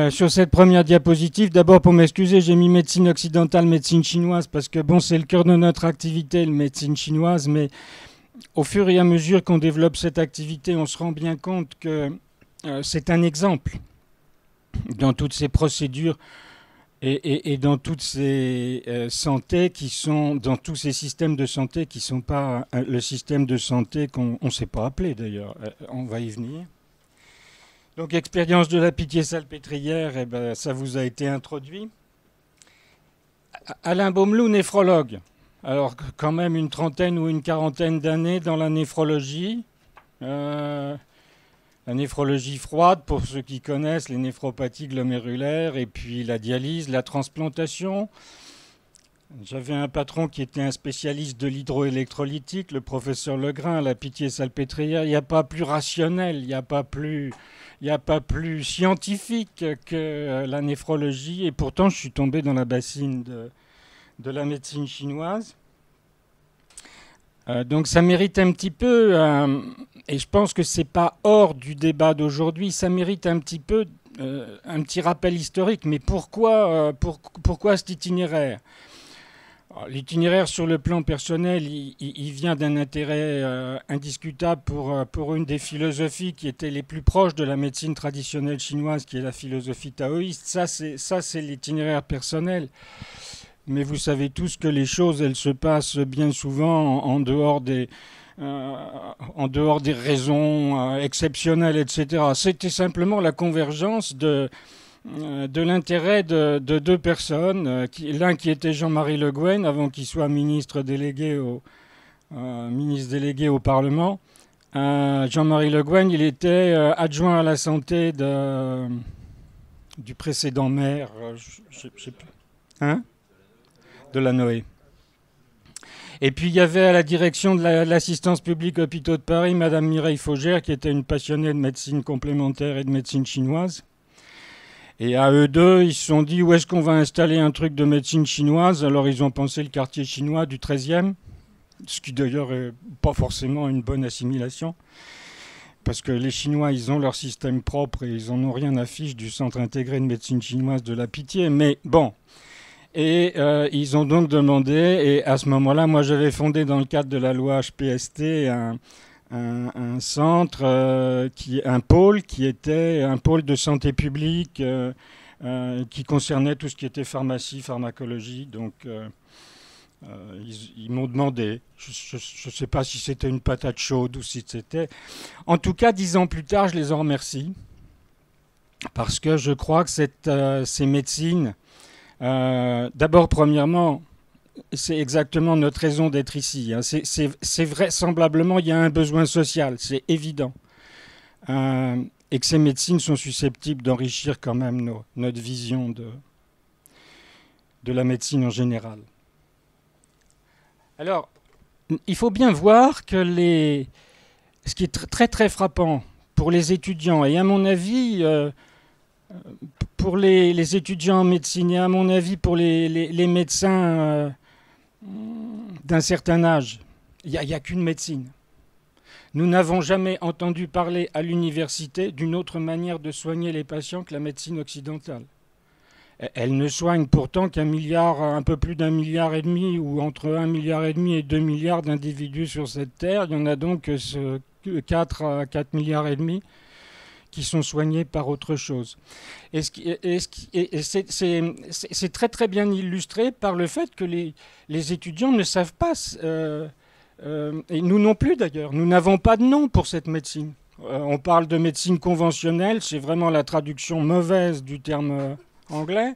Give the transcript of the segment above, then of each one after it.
Sur cette première diapositive, d'abord pour m'excuser, j'ai mis médecine occidentale, médecine chinoise, parce que bon, c'est le cœur de notre activité, la médecine chinoise, mais au fur et à mesure qu'on développe cette activité, on se rend bien compte que c'est un exemple dans toutes ces procédures et dans toutes ces santé qui sont, dans tous ces systèmes de santé qui ne sont pas le système de santé qu'on ne sait pas appeler d'ailleurs. On va y venir. Donc, expérience de la Pitié-Salpêtrière, eh ben, ça vous a été introduit. Alain Baumelou, néphrologue. Alors, quand même une trentaine ou une quarantaine d'années dans la néphrologie. La néphrologie froide, pour ceux qui connaissent, les néphropathies glomérulaires, et puis la dialyse, la transplantation. J'avais un patron qui était un spécialiste de l'hydroélectrolytique, le professeur Legrain, à la Pitié-Salpêtrière. Il n'y a pas plus rationnel, il n'y a pas plus scientifique que la néphrologie. Et pourtant, je suis tombé dans la bassine de la médecine chinoise. Donc ça mérite un petit peu, et je pense que ce n'est pas hors du débat d'aujourd'hui, ça mérite un petit peu un petit rappel historique. Mais pourquoi cet itinéraire ? L'itinéraire sur le plan personnel, il vient d'un intérêt indiscutable pour une des philosophies qui étaient les plus proches de la médecine traditionnelle chinoise, qui est la philosophie taoïste. Ça, c'est l'itinéraire personnel. Mais vous savez tous que les choses, elles se passent bien souvent en dehors des raisons exceptionnelles, etc. C'était simplement la convergence de l'intérêt de deux personnes, l'un qui était Jean-Marie Le Guen, avant qu'il soit ministre délégué au Parlement. Jean-Marie Le Guen, il était adjoint à la santé du précédent maire, je sais plus, de la Noé. Et puis il y avait à la direction de l'assistance publique hôpitaux de Paris, Madame Mireille Faugère, qui était une passionnée de médecine complémentaire et de médecine chinoise. Et à eux deux, ils se sont dit où est-ce qu'on va installer un truc de médecine chinoise. Alors ils ont pensé le quartier chinois du 13e, ce qui d'ailleurs n'est pas forcément une bonne assimilation. Parce que les Chinois, ils ont leur système propre et ils n'en ont rien à fiche du centre intégré de médecine chinoise de la Pitié. Mais bon, et ils ont donc demandé, et à ce moment-là, moi j'avais fondé dans le cadre de la loi HPST un centre, un pôle qui était un pôle de santé publique qui concernait tout ce qui était pharmacie, pharmacologie. Donc ils m'ont demandé, je ne sais pas si c'était une patate chaude ou si c'était... En tout cas, 10 ans plus tard, je les en remercie parce que je crois que ces médecines... d'abord, premièrement, c'est exactement notre raison d'être ici. C'est vraisemblablement, il y a un besoin social, c'est évident. Et que ces médecines sont susceptibles d'enrichir quand même notre vision de la médecine en général. Alors, il faut bien voir que ce qui est très très frappant pour les étudiants, et à mon avis... pour les étudiants en médecine et à mon avis pour les médecins d'un certain âge, il n'y a qu'une médecine. Nous n'avons jamais entendu parler à l'université d'une autre manière de soigner les patients que la médecine occidentale. Elle ne soigne pourtant un peu plus d'1,5 milliard, ou entre 1,5 milliard et 2 milliards d'individus sur cette terre. Il y en a donc 4 à 4,5 milliards qui sont soignés par autre chose. Et c'est très très bien illustré par le fait que les étudiants ne savent pas, et nous non plus d'ailleurs, nous n'avons pas de nom pour cette médecine. On parle de médecine conventionnelle, c'est vraiment la traduction mauvaise du terme anglais,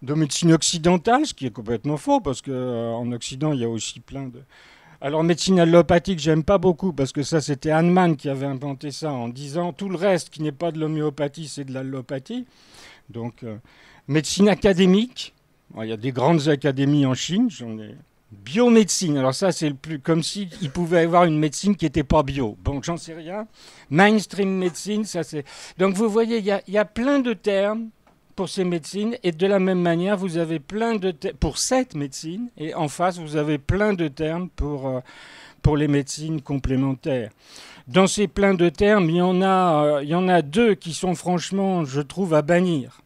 de médecine occidentale, ce qui est complètement faux, parce qu'en Occident, il y a aussi plein de... Alors, médecine allopathique, j'aime pas beaucoup, parce que ça, c'était Hahnemann qui avait inventé ça en disant tout le reste qui n'est pas de l'homéopathie, c'est de l'allopathie. Donc, médecine académique, il y a des grandes académies en Chine, j'en ai... Biomédecine, alors ça, c'est le plus... comme s'il pouvait y avoir une médecine qui n'était pas bio. Bon, j'en sais rien. Mainstream médecine, ça c'est... Donc, vous voyez, il y a plein de termes pour ces médecines, et de la même manière, vous avez plein de termes pour cette médecine, et en face, vous avez plein de termes pour les médecines complémentaires. Dans ces pleins de termes, il y en a deux qui sont franchement, je trouve, à bannir.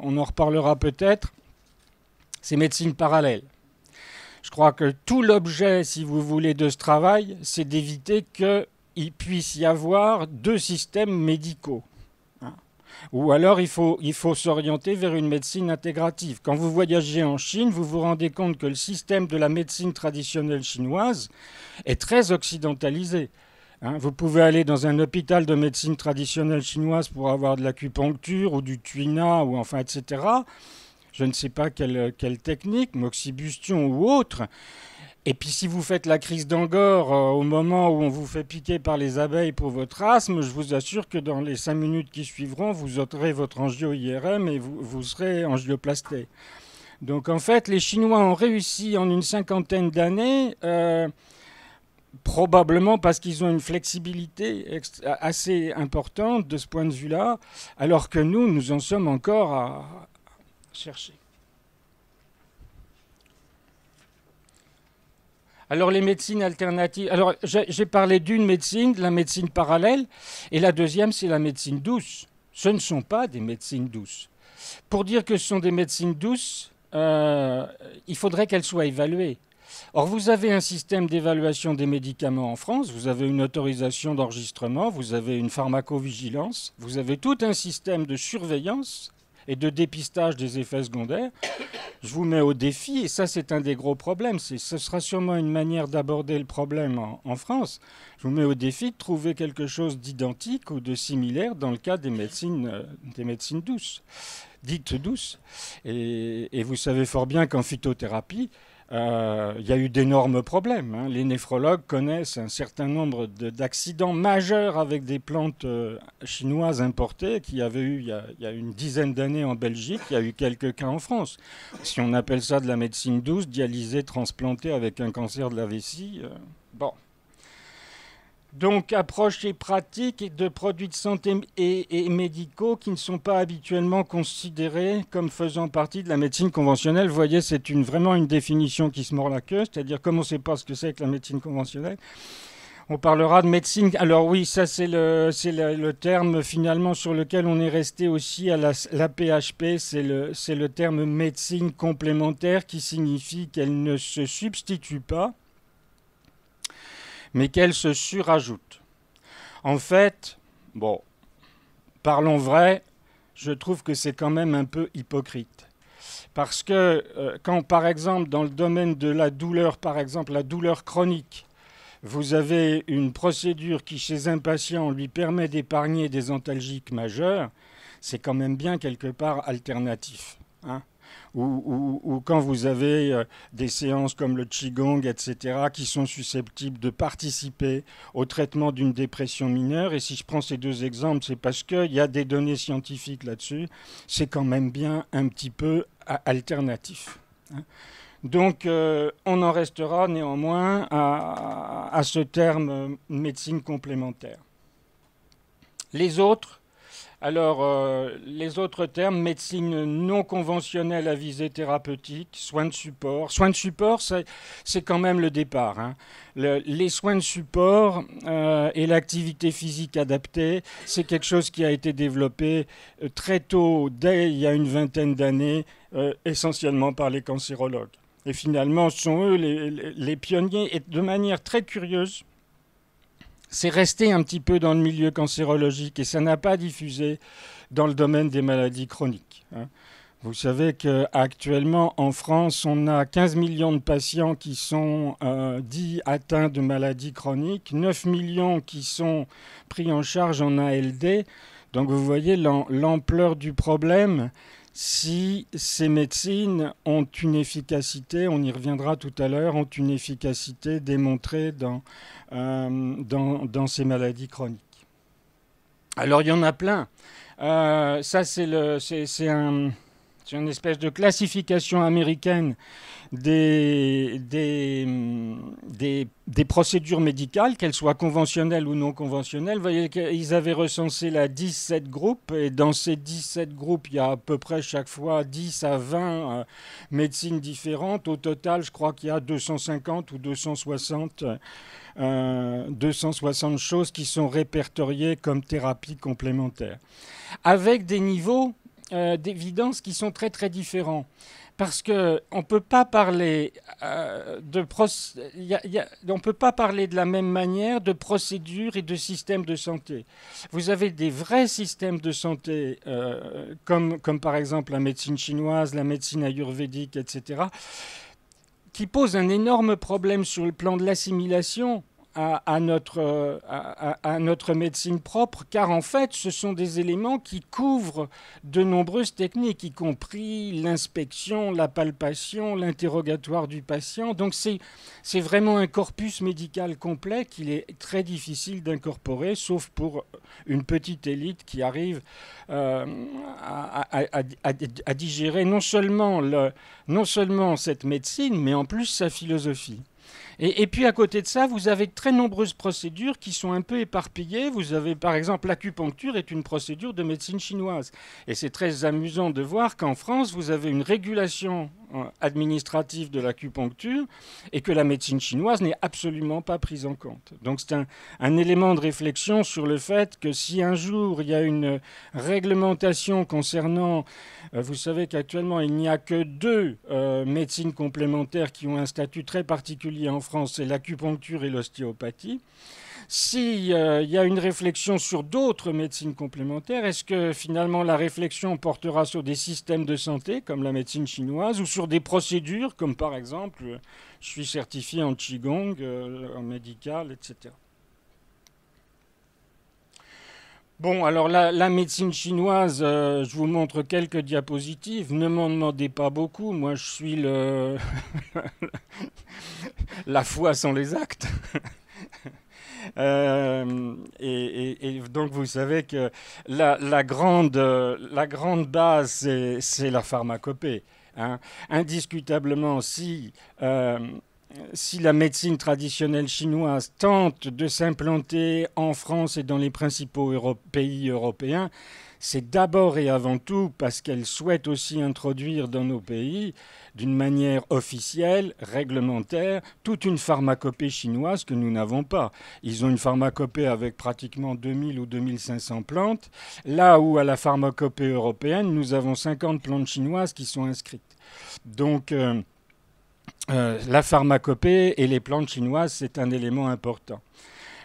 On en reparlera peut-être. C'est médecine parallèle. Je crois que tout l'objet, si vous voulez, de ce travail, c'est d'éviter qu'il puisse y avoir deux systèmes médicaux. Ou alors il faut s'orienter vers une médecine intégrative. Quand vous voyagez en Chine, vous vous rendez compte que le système de la médecine traditionnelle chinoise est très occidentalisé. Vous pouvez aller dans un hôpital de médecine traditionnelle chinoise pour avoir de l'acupuncture ou du tuina, ou enfin, etc. Je ne sais pas quelle technique, moxibustion ou autre. Et puis si vous faites la crise d'Angor au moment où on vous fait piquer par les abeilles pour votre asthme, je vous assure que dans les 5 minutes qui suivront, vous aurez votre angio-IRM et vous serez angioplasté. Donc en fait, les Chinois ont réussi en une 50aine d'années, probablement parce qu'ils ont une flexibilité assez importante de ce point de vue-là, alors que nous en sommes encore à chercher. Alors les médecines alternatives. Alors j'ai parlé d'une médecine, de la médecine parallèle, et la deuxième c'est la médecine douce. Ce ne sont pas des médecines douces. Pour dire que ce sont des médecines douces, il faudrait qu'elles soient évaluées. Or vous avez un système d'évaluation des médicaments en France, vous avez une autorisation d'enregistrement, vous avez une pharmacovigilance, vous avez tout un système de surveillance et de dépistage des effets secondaires. Je vous mets au défi, et ça c'est un des gros problèmes, ce sera sûrement une manière d'aborder le problème en France. Je vous mets au défi de trouver quelque chose d'identique ou de similaire dans le cas des médecines douces, dites douces. Et vous savez fort bien qu'en phytothérapie, il y a eu d'énormes problèmes. Les néphrologues connaissent un certain nombre d'accidents majeurs avec des plantes chinoises importées qu'il y avait eu il y a une dizaine d'années en Belgique. Il y a eu quelques cas en France. Si on appelle ça de la médecine douce, dialysée, transplantée avec un cancer de la vessie, bon. Donc, approche et pratique de produits de santé et médicaux qui ne sont pas habituellement considérés comme faisant partie de la médecine conventionnelle. Vous voyez, c'est vraiment une définition qui se mord la queue, c'est-à-dire comme on ne sait pas ce que c'est que la médecine conventionnelle. On parlera de médecine. Alors oui, ça c'est le terme finalement sur lequel on est resté aussi à la PHP, c'est le terme médecine complémentaire qui signifie qu'elle ne se substitue pas, mais qu'elle se surajoute. En fait, bon, parlons vrai, je trouve que c'est quand même un peu hypocrite. Parce que quand, par exemple, dans le domaine de la douleur, par exemple, la douleur chronique, vous avez une procédure qui, chez un patient, lui permet d'épargner des antalgiques majeurs, c'est quand même bien quelque part alternatif. Ou quand vous avez des séances comme le Qigong, etc., qui sont susceptibles de participer au traitement d'une dépression mineure. Et si je prends ces deux exemples, c'est parce qu'il y a des données scientifiques là-dessus. C'est quand même bien un petit peu alternatif. Donc on en restera néanmoins à ce terme médecine complémentaire. Les autres, les autres termes, médecine non conventionnelle à visée thérapeutique, soins de support. Soins de support, c'est quand même le départ. Les soins de support et l'activité physique adaptée, c'est quelque chose qui a été développé très tôt, dès il y a une vingtaine d'années, essentiellement par les cancérologues. Et finalement, ce sont eux les pionniers, et de manière très curieuse, c'est resté un petit peu dans le milieu cancérologique et ça n'a pas diffusé dans le domaine des maladies chroniques. Vous savez qu'actuellement, en France, on a 15 millions de patients qui sont dits atteints de maladies chroniques, 9 millions qui sont pris en charge en ALD. Donc vous voyez l'ampleur du problème. Si ces médecines ont une efficacité, on y reviendra tout à l'heure, ont une efficacité démontrée dans ces maladies chroniques. Alors il y en a plein. Ça c'est C'est une espèce de classification américaine des procédures médicales, qu'elles soient conventionnelles ou non conventionnelles. Vous voyez qu'ils avaient recensé là 17 groupes, et dans ces 17 groupes, il y a à peu près chaque fois 10 à 20 médecines différentes. Au total, je crois qu'il y a 250 ou 260 choses qui sont répertoriées comme thérapie complémentaire, avec des niveaux d'évidence qui sont très très différents. Parce qu'on ne peut pas parler on peut pas parler de la même manière de procédures et de systèmes de santé. Vous avez des vrais systèmes de santé, comme par exemple la médecine chinoise, la médecine ayurvédique, etc., qui posent un énorme problème sur le plan de l'assimilation à notre médecine propre, car en fait, ce sont des éléments qui couvrent de nombreuses techniques, y compris l'inspection, la palpation, l'interrogatoire du patient. Donc c'est vraiment un corpus médical complet qu'il est très difficile d'incorporer, sauf pour une petite élite qui arrive à digérer non seulement cette médecine, mais en plus sa philosophie. Et puis à côté de ça, vous avez de très nombreuses procédures qui sont un peu éparpillées. Vous avez par exemple l'acupuncture est une procédure de médecine chinoise. Et c'est très amusant de voir qu'en France, vous avez une régulation administrative de l'acupuncture et que la médecine chinoise n'est absolument pas prise en compte. Donc c'est un élément de réflexion sur le fait que si un jour il y a une réglementation concernant... vous savez qu'actuellement il n'y a que deux médecines complémentaires qui ont un statut très particulier en France, c'est l'acupuncture et l'ostéopathie. S'il y a une réflexion sur d'autres médecines complémentaires, est-ce que finalement la réflexion portera sur des systèmes de santé comme la médecine chinoise ou sur des procédures comme par exemple, je suis certifié en Qigong, en médical, etc. Bon, alors la médecine chinoise, je vous montre quelques diapositives. Ne m'en demandez pas beaucoup. Moi, je suis la foi sans les actes. Et donc vous savez que la grande base, c'est la pharmacopée. Hein. Indiscutablement, si la médecine traditionnelle chinoise tente de s'implanter en France et dans les principaux pays européens, c'est d'abord et avant tout parce qu'elle souhaite aussi introduire dans nos pays, d'une manière officielle, réglementaire, toute une pharmacopée chinoise que nous n'avons pas. Ils ont une pharmacopée avec pratiquement 2000 ou 2500 plantes, là où à la pharmacopée européenne, nous avons 50 plantes chinoises qui sont inscrites. Donc... la pharmacopée et les plantes chinoises, c'est un élément important.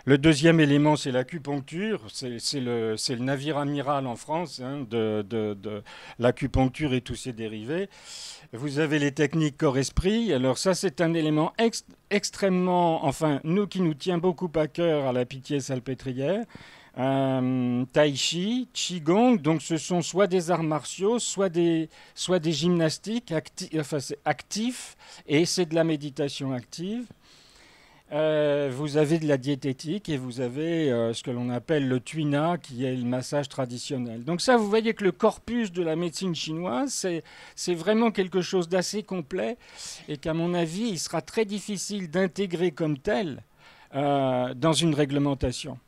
Le deuxième élément, c'est l'acupuncture. C'est le navire amiral en France de l'acupuncture et tous ses dérivés. Vous avez les techniques corps-esprit. Alors ça, c'est un élément extrêmement... Enfin, qui nous tient beaucoup à cœur à la Pitié-Salpêtrière. Tai Chi, Qigong, donc ce sont soit des arts martiaux, soit des gymnastiques actifs, et c'est de la méditation active. Vous avez de la diététique et vous avez ce que l'on appelle le tuina, qui est le massage traditionnel. Donc ça, vous voyez que le corpus de la médecine chinoise, c'est vraiment quelque chose d'assez complet et qu'à mon avis, il sera très difficile d'intégrer comme tel dans une réglementation.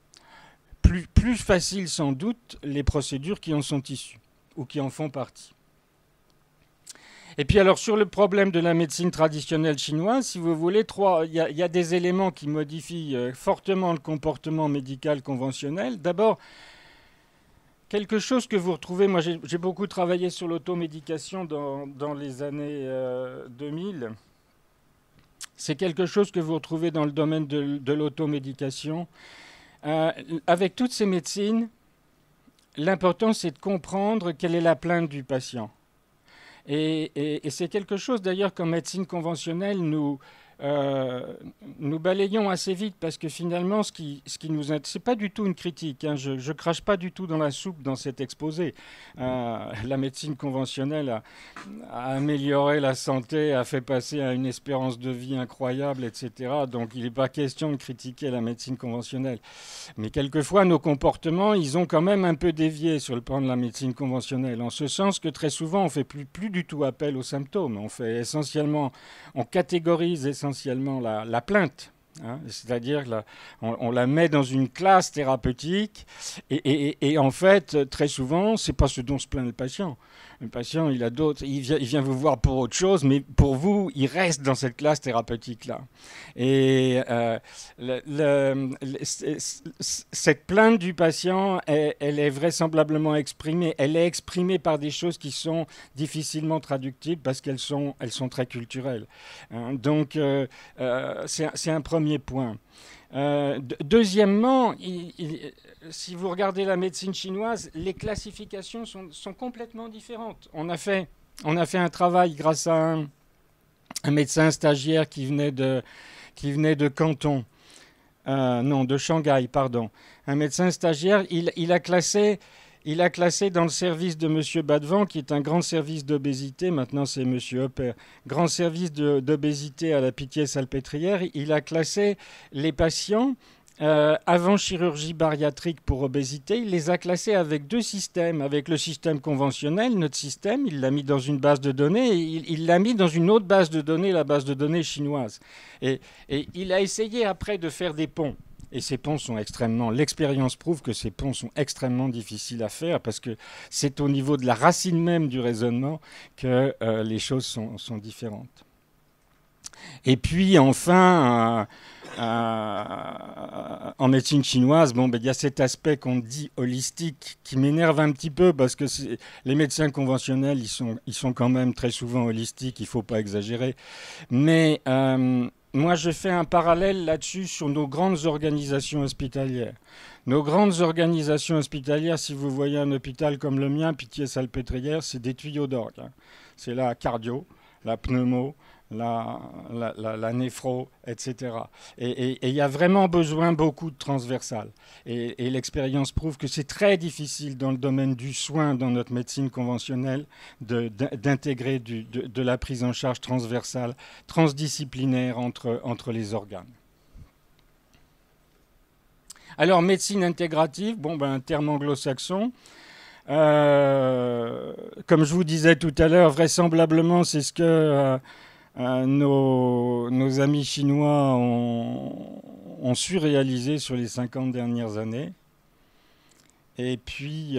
Plus facile sans doute les procédures qui en sont issues ou qui en font partie. Et puis alors sur le problème de la médecine traditionnelle chinoise, si vous voulez, il y a des éléments qui modifient fortement le comportement médical conventionnel. D'abord, quelque chose que vous retrouvez, moi j'ai beaucoup travaillé sur l'automédication dans les années 2000. C'est quelque chose que vous retrouvez dans le domaine de l'automédication. Avec toutes ces médecines, l'important c'est de comprendre quelle est la plainte du patient. Et c'est quelque chose d'ailleurs qu'en médecine conventionnelle, nous balayons assez vite parce que finalement, ce qui nous c'est pas du tout une critique, hein, je crache pas du tout dans la soupe dans cet exposé. La médecine conventionnelle a amélioré la santé, a fait passer à une espérance de vie incroyable, etc. Donc il n'est pas question de critiquer la médecine conventionnelle. Mais quelquefois, nos comportements, ils ont quand même un peu dévié sur le plan de la médecine conventionnelle, en ce sens que très souvent, on fait plus du tout appel aux symptômes. On catégorise essentiellement la plainte. Hein, c'est-à-dire on la met dans une classe thérapeutique et en fait, très souvent, c'est pas ce dont se plaint le patient. Le patient, il vient vous voir pour autre chose, mais pour vous, il reste dans cette classe thérapeutique-là. Et cette plainte du patient, elle est vraisemblablement exprimée. Elle est exprimée par des choses qui sont difficilement traductibles parce qu'elles sont très culturelles. Hein, donc, c'est un premier point. Deuxièmement, si vous regardez la médecine chinoise, les classifications sont complètement différentes. On a fait un travail grâce à un médecin stagiaire qui venait de Canton, non, de Shanghai, pardon. Un médecin stagiaire, il a classé dans le service de M. Badevant, qui est un grand service d'obésité, maintenant c'est M. Hopper, grand service d'obésité à la Pitié-Salpêtrière, il a classé les patients avant chirurgie bariatrique pour obésité, il les a classés avec deux systèmes. Avec le système conventionnel, notre système, il l'a mis dans une base de données, et il l'a mis dans une autre base de données, la base de données chinoise. Et il a essayé après de faire des ponts. Et ces ponts sont l'expérience prouve que ces ponts sont extrêmement difficiles à faire parce que c'est au niveau de la racine même du raisonnement que les choses sont différentes. Et puis enfin, en médecine chinoise, il y a cet aspect qu'on dit holistique qui m'énerve un petit peu parce que les médecins conventionnels, ils sont quand même très souvent holistiques, il ne faut pas exagérer. Mais moi, je fais un parallèle là-dessus sur nos grandes organisations hospitalières. Nos grandes organisations hospitalières, si vous voyez un hôpital comme le mien, Pitié-Salpêtrière, c'est des tuyaux d'orgue. Hein. C'est la cardio, la pneumo, la néphro, etc. Et il y a vraiment besoin beaucoup de transversal. Et l'expérience prouve que c'est très difficile dans le domaine du soin, dans notre médecine conventionnelle, d'intégrer de la prise en charge transversale, transdisciplinaire entre les organes. Alors, médecine intégrative, un terme anglo-saxon. Comme je vous disais tout à l'heure, vraisemblablement, c'est ce que nos amis chinois ont su réaliser sur les 50 dernières années. Et puis,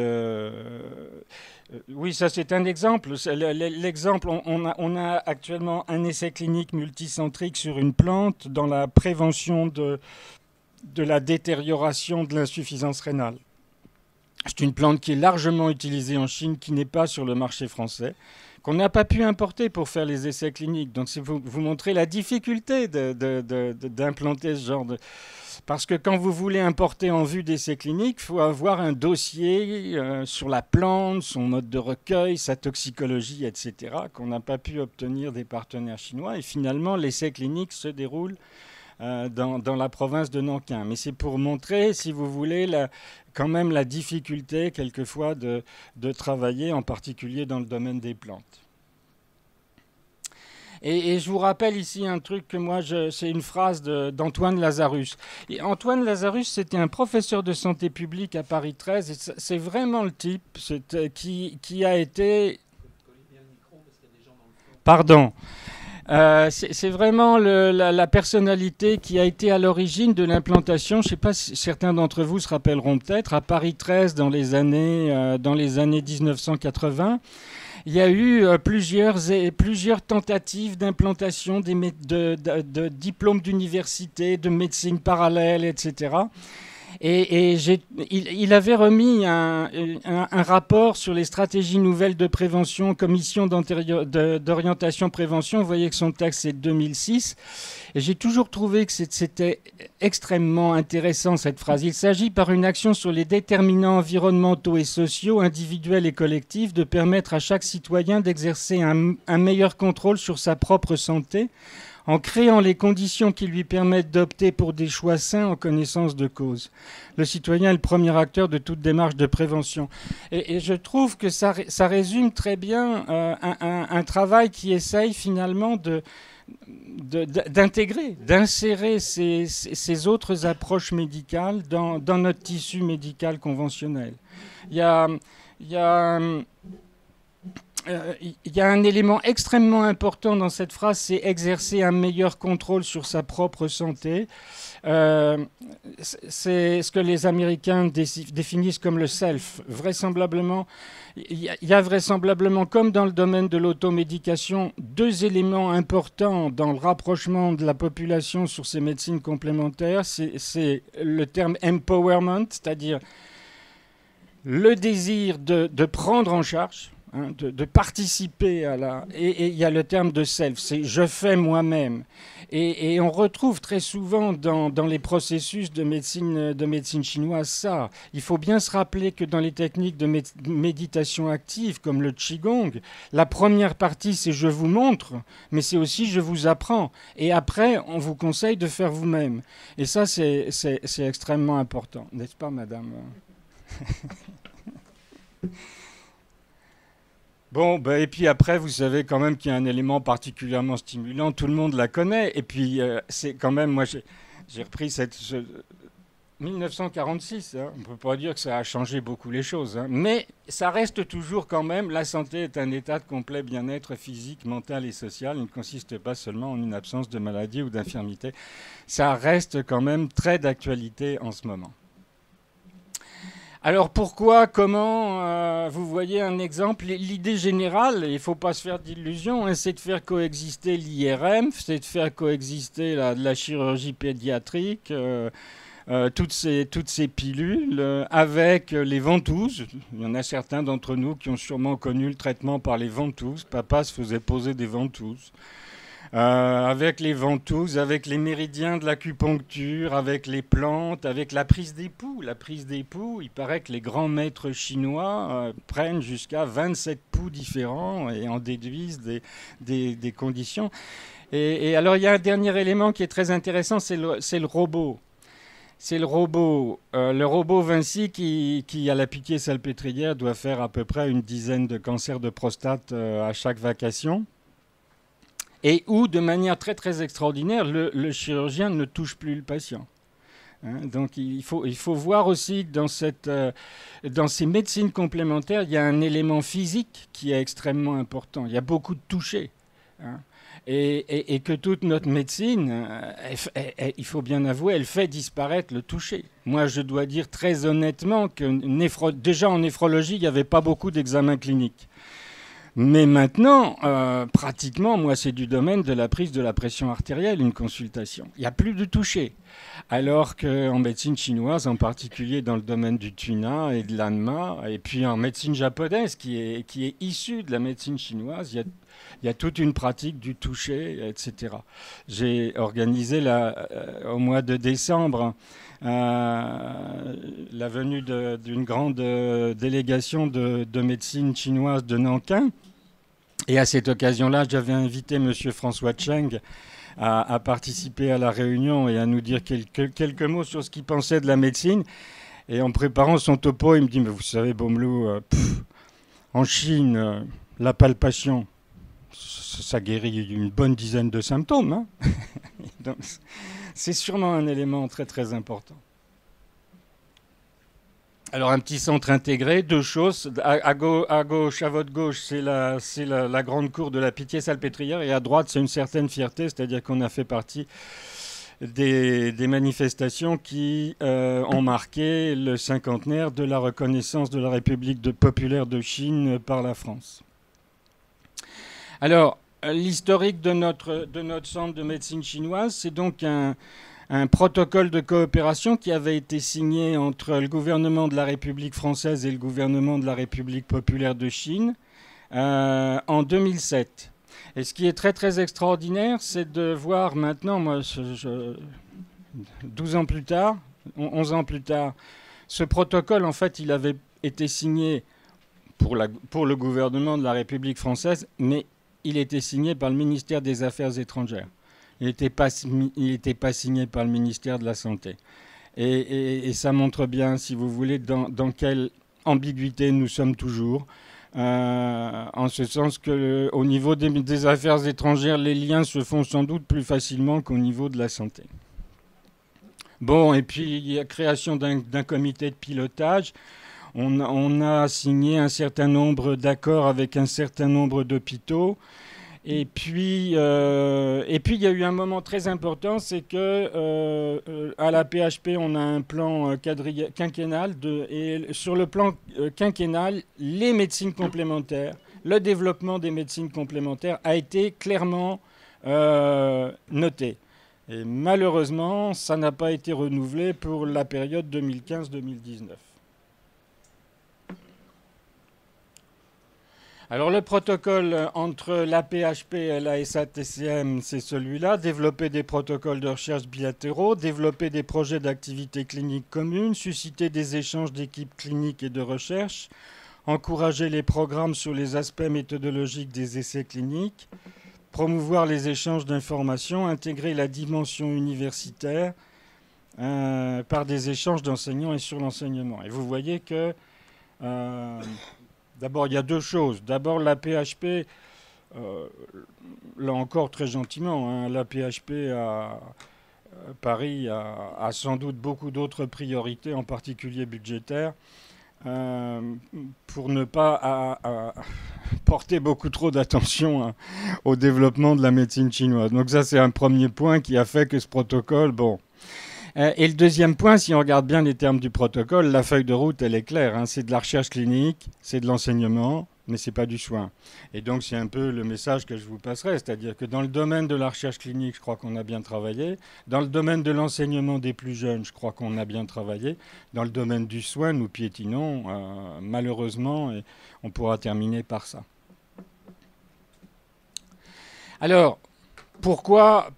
oui, ça c'est un exemple. L'exemple, on a actuellement un essai clinique multicentrique sur une plante dans la prévention de la détérioration de l'insuffisance rénale. C'est une plante qui est largement utilisée en Chine, qui n'est pas sur le marché français, qu'on n'a pas pu importer pour faire les essais cliniques. Donc, c'est vous montrer la difficulté d'implanter ce genre de... Parce que quand vous voulez importer en vue d'essais cliniques, il faut avoir un dossier sur la plante, son mode de recueil, sa toxicologie, etc., qu'on n'a pas pu obtenir des partenaires chinois. Et finalement, l'essai clinique se déroule dans la province de Nankin. Mais c'est pour montrer, si vous voulez, quand même la difficulté quelquefois de travailler, en particulier dans le domaine des plantes. Et je vous rappelle ici un truc que moi, c'est une phrase d'Antoine Lazarus. Et Antoine Lazarus, c'était un professeur de santé publique à Paris 13. Et c'est vraiment le type qui a été... Pardon. C'est vraiment la personnalité qui a été à l'origine de l'implantation. Je ne sais pas si certains d'entre vous se rappelleront peut-être, à Paris 13 dans les années 1980. Il y a eu plusieurs tentatives d'implantation de diplômes d'université, de médecine parallèle, etc. Et il avait remis un rapport sur les stratégies nouvelles de prévention, commission d'orientation prévention. Vous voyez que son texte c'est 2006. Et j'ai toujours trouvé que c'était extrêmement intéressant cette phrase. Il s'agit par une action sur les déterminants environnementaux et sociaux, individuels et collectifs, de permettre à chaque citoyen d'exercer un meilleur contrôle sur sa propre santé, en créant les conditions qui lui permettent d'opter pour des choix sains en connaissance de cause. Le citoyen est le premier acteur de toute démarche de prévention. Et je trouve que ça résume très bien un travail qui essaye finalement d'intégrer, d'insérer ces autres approches médicales dans notre tissu médical conventionnel. Il y a un élément extrêmement important dans cette phrase, c'est exercer un meilleur contrôle sur sa propre santé. C'est ce que les Américains définissent comme le self. Vraisemblablement, il y a vraisemblablement, comme dans le domaine de l'automédication, deux éléments importants dans le rapprochement de la population sur ces médecines complémentaires. C'est le terme empowerment, c'est-à-dire le désir de prendre en charge, de participer à la... Et il y a le terme de self, c'est « je fais moi-même ». Et on retrouve très souvent dans les processus de médecine chinoise ça. Il faut bien se rappeler que dans les techniques de méditation active, comme le Qigong, la première partie, c'est « je vous montre », mais c'est aussi « je vous apprends ». Et après, on vous conseille de faire vous-même. Et ça, c'est extrêmement important. N'est-ce pas, madame ? Bon, et puis après, vous savez quand même qu'il y a un élément particulièrement stimulant, tout le monde la connaît, et puis c'est quand même, moi j'ai repris 1946, on ne peut pas dire que ça a changé beaucoup les choses, mais ça reste toujours quand même, la santé est un état de complet bien-être physique, mental et social, il ne consiste pas seulement en une absence de maladie ou d'infirmité, ça reste quand même très d'actualité en ce moment. Alors pourquoi, comment, vous voyez un exemple, l'idée générale, il ne faut pas se faire d'illusions, c'est de faire coexister l'IRM, c'est de faire coexister la chirurgie pédiatrique, toutes ces pilules, avec les ventouses. Il y en a certains d'entre nous qui ont sûrement connu le traitement par les ventouses. Papa se faisait poser des ventouses. Avec les ventouses, avec les méridiens de l'acupuncture, avec les plantes, avec la prise d'époux. La prise d'époux, il paraît que les grands maîtres chinois prennent jusqu'à 27 poux différents et en déduisent des conditions. Et alors, il y a un dernier élément qui est très intéressant, c'est le robot. C'est le robot Vinci qui, à la piquée salpêtrière, doit faire à peu près une dizaine de cancers de prostate à chaque vacation. Et où, de manière très très extraordinaire, le chirurgien ne touche plus le patient. Donc il faut voir aussi que dans ces médecines complémentaires, il y a un élément physique qui est extrêmement important. Il y a beaucoup de toucher. Et que toute notre médecine, il faut bien avouer, elle fait disparaître le toucher. Moi, je dois dire très honnêtement que déjà en néphrologie, il n'y avait pas beaucoup d'examens cliniques. Mais maintenant, pratiquement, moi, c'est du domaine de la prise de la pression artérielle, une consultation. Il n'y a plus de toucher. Alors qu'en médecine chinoise, en particulier dans le domaine du Tuna et de l'Anma, et puis en médecine japonaise, qui est issue de la médecine chinoise, il y a toute une pratique du toucher, etc. J'ai organisé au mois de décembre la venue d'une grande délégation de médecine chinoise de Nankin. Et à cette occasion-là, j'avais invité M. François Cheng à participer à la réunion et à nous dire quelques mots sur ce qu'il pensait de la médecine. Et en préparant son topo, il me dit « Mais vous savez, Beaumelou, en Chine, la palpation, ça guérit une bonne dizaine de symptômes. » Donc, c'est sûrement un élément très très important. Alors un petit centre intégré, deux choses. À gauche, à votre gauche, c'est la grande cour de la Pitié-Salpêtrière, et à droite, c'est une certaine fierté, c'est-à-dire qu'on a fait partie des manifestations qui ont marqué le cinquantenaire de la reconnaissance de la République populaire de Chine par la France. Alors, l'historique de notre centre de médecine chinoise, c'est donc un protocole de coopération qui avait été signé entre le gouvernement de la République française et le gouvernement de la République populaire de Chine en 2007. Et ce qui est très très extraordinaire, c'est de voir maintenant, moi, 12 ans plus tard, 11 ans plus tard, ce protocole, en fait, il avait été signé pour le gouvernement de la République française, mais il était signé par le ministère des Affaires étrangères. Il n'était pas signé par le ministère de la Santé. Et ça montre bien, si vous voulez, dans quelle ambiguïté nous sommes toujours. En ce sens qu'au niveau des affaires étrangères, les liens se font sans doute plus facilement qu'au niveau de la santé. Bon, et puis il y a création d'un comité de pilotage. On a signé un certain nombre d'accords avec un certain nombre d'hôpitaux. Et puis, il y a eu un moment très important, c'est que à la PHP, on a un plan quinquennal. Et sur le plan quinquennal, les médecines complémentaires, le développement des médecines complémentaires a été clairement noté. Et malheureusement, ça n'a pas été renouvelé pour la période 2015-2019. Alors le protocole entre la PHP et la SATCM, c'est celui-là. Développer des protocoles de recherche bilatéraux, développer des projets d'activité clinique communes, susciter des échanges d'équipes cliniques et de recherche, encourager les programmes sur les aspects méthodologiques des essais cliniques, promouvoir les échanges d'informations, intégrer la dimension universitaire par des échanges d'enseignants et sur l'enseignement. Et vous voyez que... D'abord, il y a deux choses. D'abord, la PHP, là encore très gentiment, hein, la PHP à Paris a sans doute beaucoup d'autres priorités, en particulier budgétaires, pour ne pas porter beaucoup trop d'attention au développement de la médecine chinoise. Donc ça, c'est un premier point qui a fait que ce protocole, bon... Et le deuxième point, si on regarde bien les termes du protocole, la feuille de route, elle est claire. Hein, c'est de la recherche clinique, c'est de l'enseignement, mais ce n'est pas du soin. Et donc, c'est un peu le message que je vous passerai. C'est-à-dire que dans le domaine de la recherche clinique, je crois qu'on a bien travaillé. Dans le domaine de l'enseignement des plus jeunes, je crois qu'on a bien travaillé. Dans le domaine du soin, nous piétinons, malheureusement, et on pourra terminer par ça. Alors... Pourquoi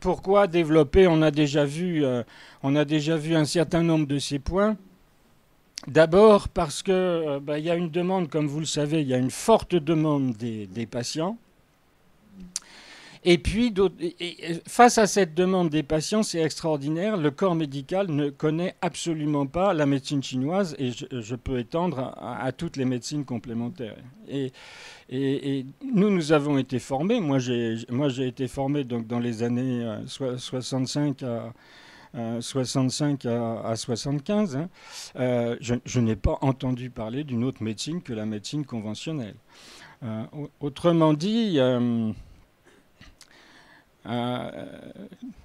développer? On a déjà vu un certain nombre de ces points. D'abord parce que y a une demande, comme vous le savez, il y a une forte demande des patients. Et puis, face à cette demande des patients, c'est extraordinaire. Le corps médical ne connaît absolument pas la médecine chinoise, et je peux étendre à toutes les médecines complémentaires. Et nous avons été formés. Moi, j'ai été formé donc, dans les années 65 à 75. Hein. Je n'ai pas entendu parler d'une autre médecine que la médecine conventionnelle. Autrement dit...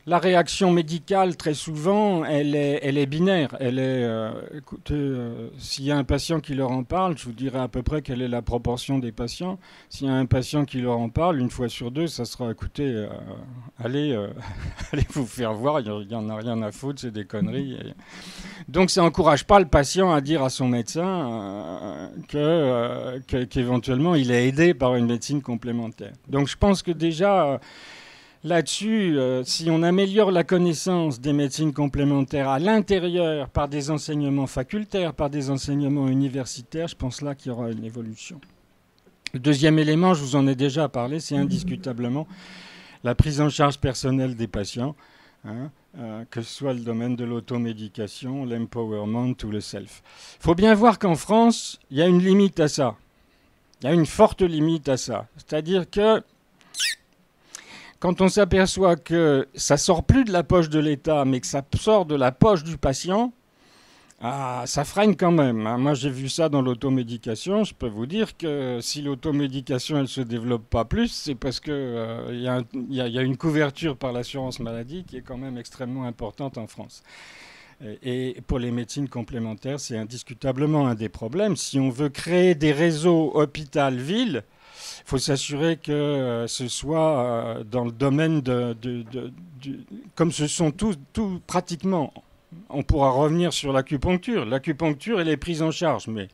la réaction médicale, très souvent, elle est binaire. Écoutez, s'il y a un patient qui leur en parle, je vous dirai à peu près quelle est la proportion des patients. S'il y a un patient qui leur en parle, une fois sur deux, ça sera, écoutez, allez vous faire voir, il n'y en a rien à foutre, c'est des conneries. Donc ça n'encourage pas le patient à dire à son médecin qu'éventuellement il est aidé par une médecine complémentaire. Donc je pense que déjà... Là-dessus, si on améliore la connaissance des médecines complémentaires à l'intérieur par des enseignements facultaires, par des enseignements universitaires, je pense là qu'il y aura une évolution. Le deuxième élément, je vous en ai déjà parlé, c'est indiscutablement la prise en charge personnelle des patients, hein, que ce soit le domaine de l'automédication, l'empowerment ou le self. Il faut bien voir qu'en France, il y a une limite à ça. Il y a une forte limite à ça. C'est-à-dire que quand on s'aperçoit que ça sort plus de la poche de l'État, mais que ça sort de la poche du patient, ça freine quand même. Hein. Moi, j'ai vu ça dans l'automédication. Je peux vous dire que si l'automédication elle se développe pas plus, c'est parce que y a une couverture par l'assurance maladie qui est quand même extrêmement importante en France. Et pour les médecines complémentaires, c'est indiscutablement un des problèmes. Si on veut créer des réseaux hôpital-ville, il faut s'assurer que ce soit dans le domaine comme ce sont tous pratiquement. On pourra revenir sur l'acupuncture. L'acupuncture, elle est prise en charge, mais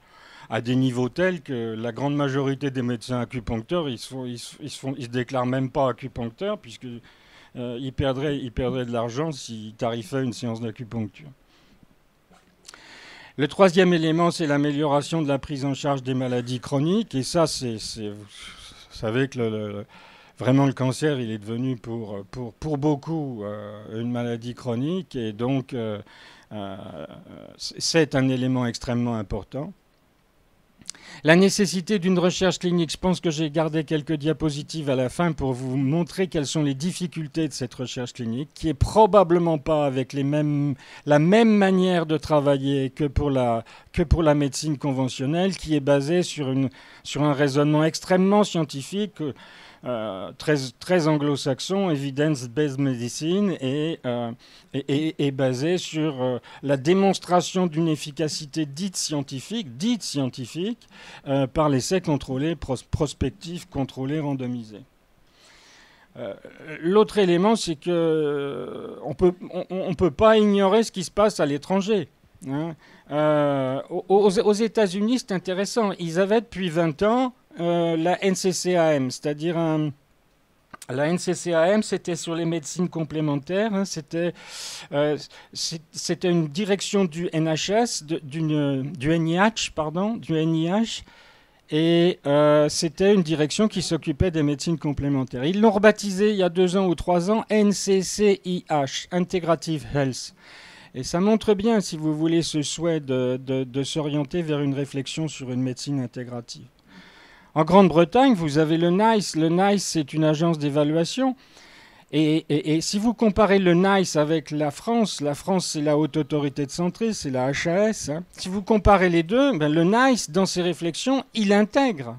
à des niveaux tels que la grande majorité des médecins acupuncteurs, ils se déclarent même pas acupuncteurs, puisqu'ils perdraient de l'argent s'ils tarifaient une séance d'acupuncture. Le troisième élément, c'est l'amélioration de la prise en charge des maladies chroniques. Et ça, vous savez que vraiment le cancer, il est devenu pour beaucoup une maladie chronique et donc c'est un élément extrêmement important. La nécessité d'une recherche clinique, je pense que j'ai gardé quelques diapositives à la fin pour vous montrer quelles sont les difficultés de cette recherche clinique, qui est probablement pas avec la même manière de travailler que pour la médecine conventionnelle, qui est basée sur un raisonnement extrêmement scientifique, très anglo-saxon, evidence-based medicine, et basé sur la démonstration d'une efficacité dite scientifique, par l'essai contrôlé, prospectif, contrôlé, randomisé. L'autre élément, c'est que on peut pas ignorer ce qui se passe à l'étranger. Hein. Aux États-Unis, c'est intéressant. Ils avaient depuis 20 ans la NCCAM, c'est-à-dire la NCCAM, c'était sur les médecines complémentaires. Hein, c'était une direction du NHS, du NIH, pardon, du NIH, et c'était une direction qui s'occupait des médecines complémentaires. Ils l'ont rebaptisé il y a 2 ans ou 3 ans NCCIH, Integrative Health. Et ça montre bien, si vous voulez, ce souhait de s'orienter vers une réflexion sur une médecine intégrative. En Grande-Bretagne, vous avez le NICE. Le NICE, c'est une agence d'évaluation. Et si vous comparez le NICE avec la France, c'est la Haute Autorité de Santé, c'est la HAS. Hein. Si vous comparez les deux, ben le NICE, dans ses réflexions, il intègre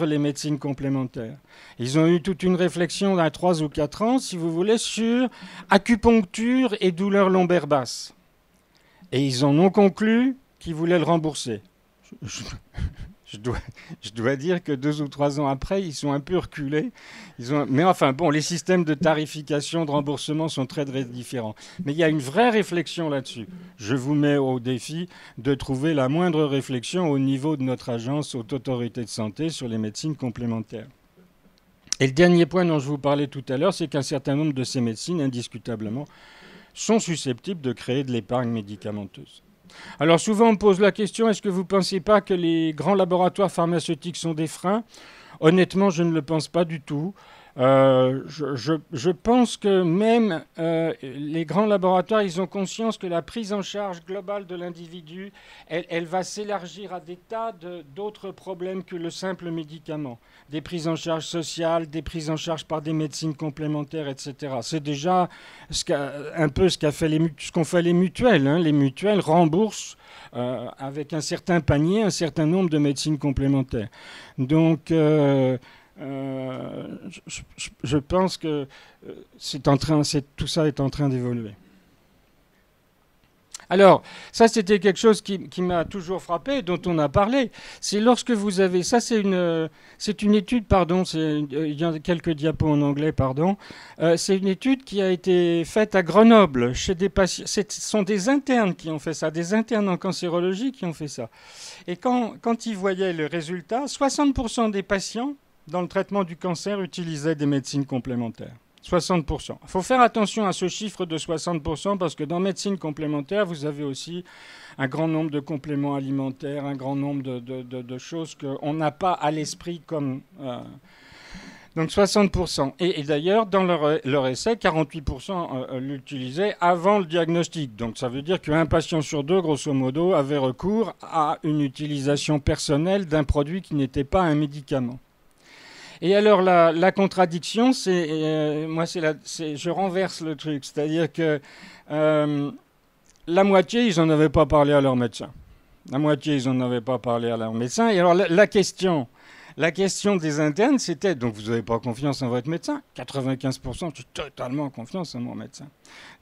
les médecines complémentaires. Ils ont eu toute une réflexion dans 3 ou 4 ans, si vous voulez, sur acupuncture et douleurs lombaires basses. Et ils en ont conclu qu'ils voulaient le rembourser. Je dois dire que 2 ou 3 ans après, ils sont un peu reculés. Mais enfin, bon, les systèmes de tarification, de remboursement sont très, très différents. Mais il y a une vraie réflexion là-dessus. Je vous mets au défi de trouver la moindre réflexion au niveau de notre agence Haute Autorité de Santé sur les médecines complémentaires. Et le dernier point dont je vous parlais tout à l'heure, c'est qu'un certain nombre de ces médecines, indiscutablement, sont susceptibles de créer de l'épargne médicamenteuse. Alors souvent on me pose la question, est-ce que vous ne pensez pas que les grands laboratoires pharmaceutiques sont des freins ? Honnêtement, je ne le pense pas du tout. Je pense que même les grands laboratoires, ils ont conscience que la prise en charge globale de l'individu, elle va s'élargir à des tas d'autres problèmes que le simple médicament. Des prises en charge sociales, des prises en charge par des médecines complémentaires, etc. C'est déjà un peu ce qu'ont fait les mutuelles. Hein. Les mutuelles remboursent avec un certain panier, un certain nombre de médecines complémentaires. Donc je pense que tout ça est en train d'évoluer. Alors, ça c'était quelque chose qui m'a toujours frappé, dont on a parlé. C'est lorsque vous avez... Ça c'est une étude, pardon, il y a quelques diapos en anglais, pardon. C'est une étude qui a été faite à Grenoble, chez des patients. Ce sont des internes qui ont fait ça, des internes en cancérologie qui ont fait ça. Et quand ils voyaient le résultat, 60% des patients dans le traitement du cancer utilisaient des médecines complémentaires. 60%. Il faut faire attention à ce chiffre de 60% parce que dans médecine complémentaire, vous avez aussi un grand nombre de compléments alimentaires, un grand nombre de choses qu'on n'a pas à l'esprit comme... Donc 60%. Et d'ailleurs, dans leur essai, 48% l'utilisaient avant le diagnostic. Donc ça veut dire qu'un patient sur 2, grosso modo, avait recours à une utilisation personnelle d'un produit qui n'était pas un médicament. Et alors la contradiction, je renverse le truc, c'est-à-dire que la moitié, ils n'en avaient pas parlé à leur médecin. La moitié, ils n'en avaient pas parlé à leur médecin. Et alors la question des internes, c'était, donc vous n'avez pas confiance en votre médecin ? 95%, j'ai totalement confiance en mon médecin.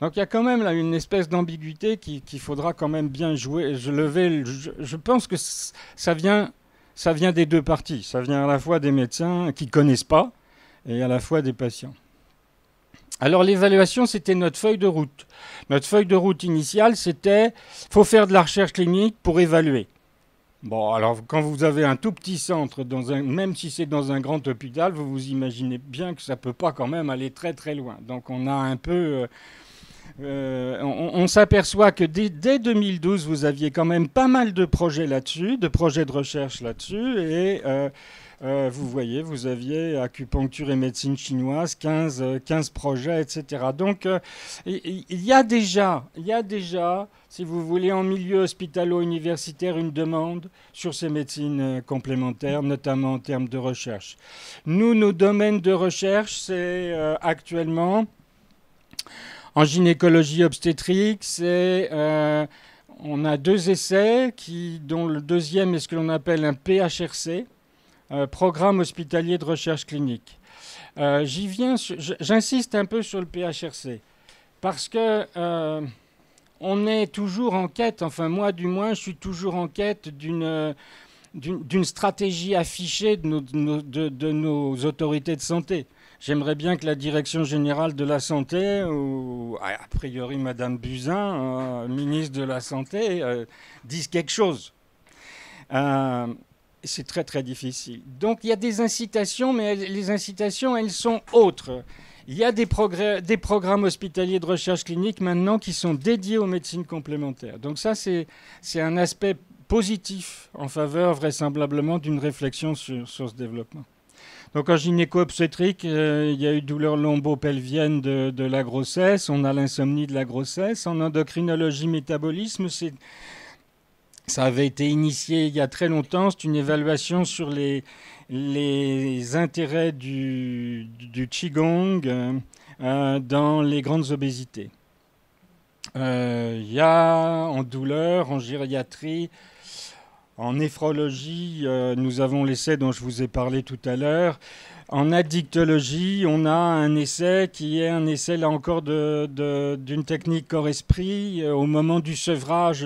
Donc il y a quand même là une espèce d'ambiguïté qu'il faudra quand même bien jouer. Je pense que ça vient des deux parties. Ça vient à la fois des médecins qui ne connaissent pas et à la fois des patients. Alors l'évaluation, c'était notre feuille de route. Notre feuille de route initiale, c'était « faut faire de la recherche clinique pour évaluer ». Bon, alors quand vous avez un tout petit centre, même si c'est dans un grand hôpital, vous vous imaginez bien que ça ne peut pas quand même aller très très loin. Donc on a un peu on s'aperçoit que dès 2012, vous aviez quand même pas mal de projets là-dessus, de projets de recherche là-dessus, et vous voyez, vous aviez acupuncture et médecine chinoise, 15 projets, etc. Donc, il y a déjà, si vous voulez, en milieu hospitalo-universitaire, une demande sur ces médecines complémentaires, notamment en termes de recherche. Nous, nos domaines de recherche, c'est actuellement en gynécologie obstétrique, on a 2 essais dont le deuxième est ce que l'on appelle un PHRC, Programme hospitalier de recherche clinique. J'insiste un peu sur le PHRC parce que on est toujours en quête, enfin moi du moins, je suis toujours en quête d'une stratégie affichée de nos autorités de santé. J'aimerais bien que la Direction générale de la santé, ou a priori Madame Buzyn, ministre de la Santé, dise quelque chose. C'est très très difficile. Donc il y a des incitations, mais les incitations, elles sont autres. Il y a des programmes hospitaliers de recherche clinique maintenant qui sont dédiés aux médecines complémentaires. Donc ça, c'est un aspect positif en faveur vraisemblablement d'une réflexion sur ce développement. Donc en gynéco-obstétrique, il y a eu douleur lombo-pelvienne de la grossesse, on a l'insomnie de la grossesse. En endocrinologie métabolisme, ça avait été initié il y a très longtemps. C'est une évaluation sur les intérêts du Qigong dans les grandes obésités. Il y a en douleur, en gériatrie, en néphrologie, nous avons l'essai dont je vous ai parlé tout à l'heure. En addictologie, on a un essai qui est un essai, là encore, d'une technique corps-esprit au moment du sevrage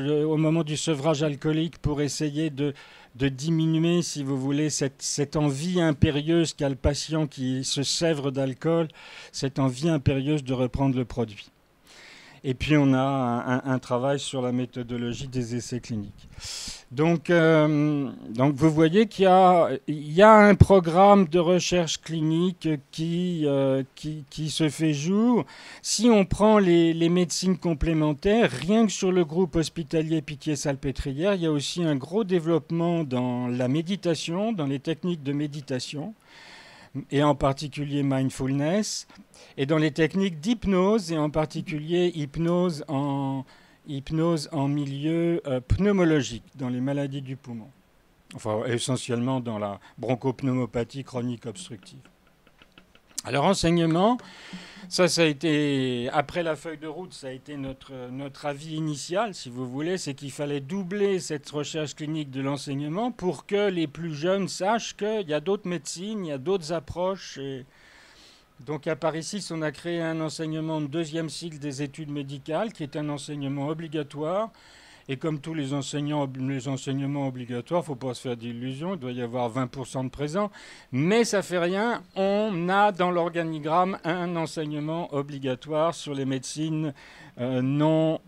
alcoolique pour essayer de diminuer, si vous voulez, cette envie impérieuse qu'a le patient qui se sèvre d'alcool, cette envie impérieuse de reprendre le produit. Et puis on a un travail sur la méthodologie des essais cliniques. Donc vous voyez qu'il y a un programme de recherche clinique qui se fait jour. Si on prend les médecines complémentaires, rien que sur le groupe hospitalier Pitié-Salpêtrière, il y a aussi un gros développement dans la méditation, dans les techniques de méditation, et en particulier mindfulness, et dans les techniques d'hypnose, et en particulier hypnose en milieu pneumologique, dans les maladies du poumon. Enfin, essentiellement dans la bronchopneumopathie chronique obstructive. Alors, enseignement, ça a été, après la feuille de route, ça a été notre avis initial, si vous voulez, c'est qu'il fallait doubler cette recherche clinique de l'enseignement pour que les plus jeunes sachent qu'il y a d'autres médecines, il y a d'autres approches. Et donc, à Paris 6, on a créé un enseignement de 2e cycle des études médicales, qui est un enseignement obligatoire. Et comme tous les enseignements obligatoires, il ne faut pas se faire d'illusions, il doit y avoir 20% de présents. Mais ça ne fait rien, on a dans l'organigramme un enseignement obligatoire sur les médecines non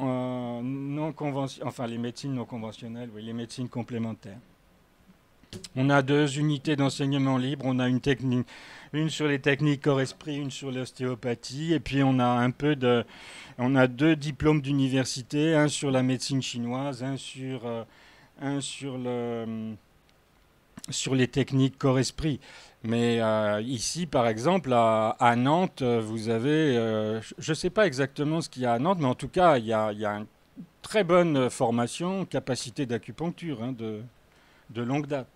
conventionnelles, enfin les médecines non conventionnelles, oui, les médecines complémentaires. On a 2 unités d'enseignement libre, on a une sur les techniques corps-esprit, une sur l'ostéopathie, et puis on a on a 2 diplômes d'université, un sur la médecine chinoise, un sur les techniques corps-esprit. Mais ici, par exemple, à Nantes, vous avez, je ne sais pas exactement ce qu'il y a à Nantes, mais en tout cas, il y a une très bonne formation, capacité d'acupuncture de longue date.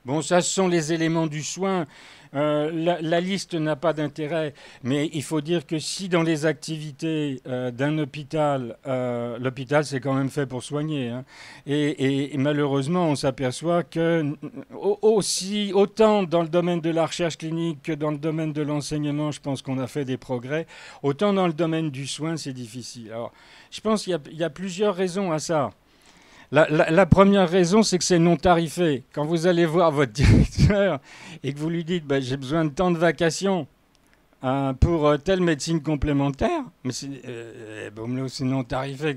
Bon, ça, ce sont les éléments du soin. La liste n'a pas d'intérêt, mais il faut dire que si dans les activités d'un hôpital, l'hôpital c'est quand même fait pour soigner, hein, et malheureusement on s'aperçoit que autant dans le domaine de la recherche clinique que dans le domaine de l'enseignement, je pense qu'on a fait des progrès, autant dans le domaine du soin c'est difficile. Alors, je pense qu'il y a plusieurs raisons à ça. La première raison, c'est que c'est non tarifé. Quand vous allez voir votre directeur et que vous lui dites j'ai besoin de temps de vacations pour telle médecine complémentaire, mais c'est non tarifé.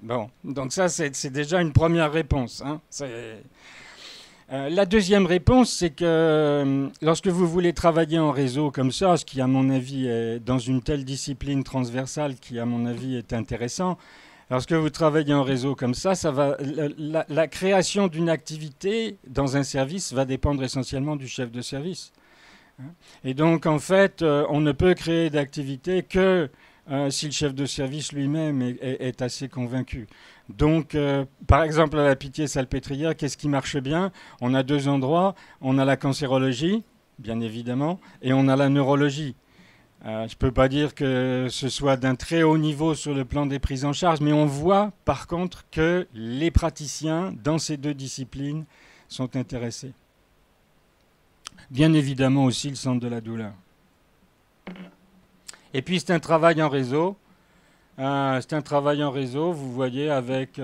Bon, donc ça, c'est déjà une première réponse. Hein. La deuxième réponse, c'est que lorsque vous voulez travailler en réseau comme ça, ce qui à mon avis est dans une telle discipline transversale qui à mon avis est intéressant, lorsque vous travaillez en réseau comme ça va, la création d'une activité dans un service va dépendre essentiellement du chef de service. Et donc en fait, on ne peut créer d'activité que si le chef de service lui-même est assez convaincu. Donc, par exemple, à la Pitié-Salpêtrière, qu'est-ce qui marche bien? On a deux endroits. On a la cancérologie, bien évidemment, et on a la neurologie. Je ne peux pas dire que ce soit d'un très haut niveau sur le plan des prises en charge, mais on voit par contre que les praticiens dans ces deux disciplines sont intéressés. Bien évidemment aussi le centre de la douleur. Et puis c'est un travail en réseau. C'est un travail en réseau, vous voyez, avec...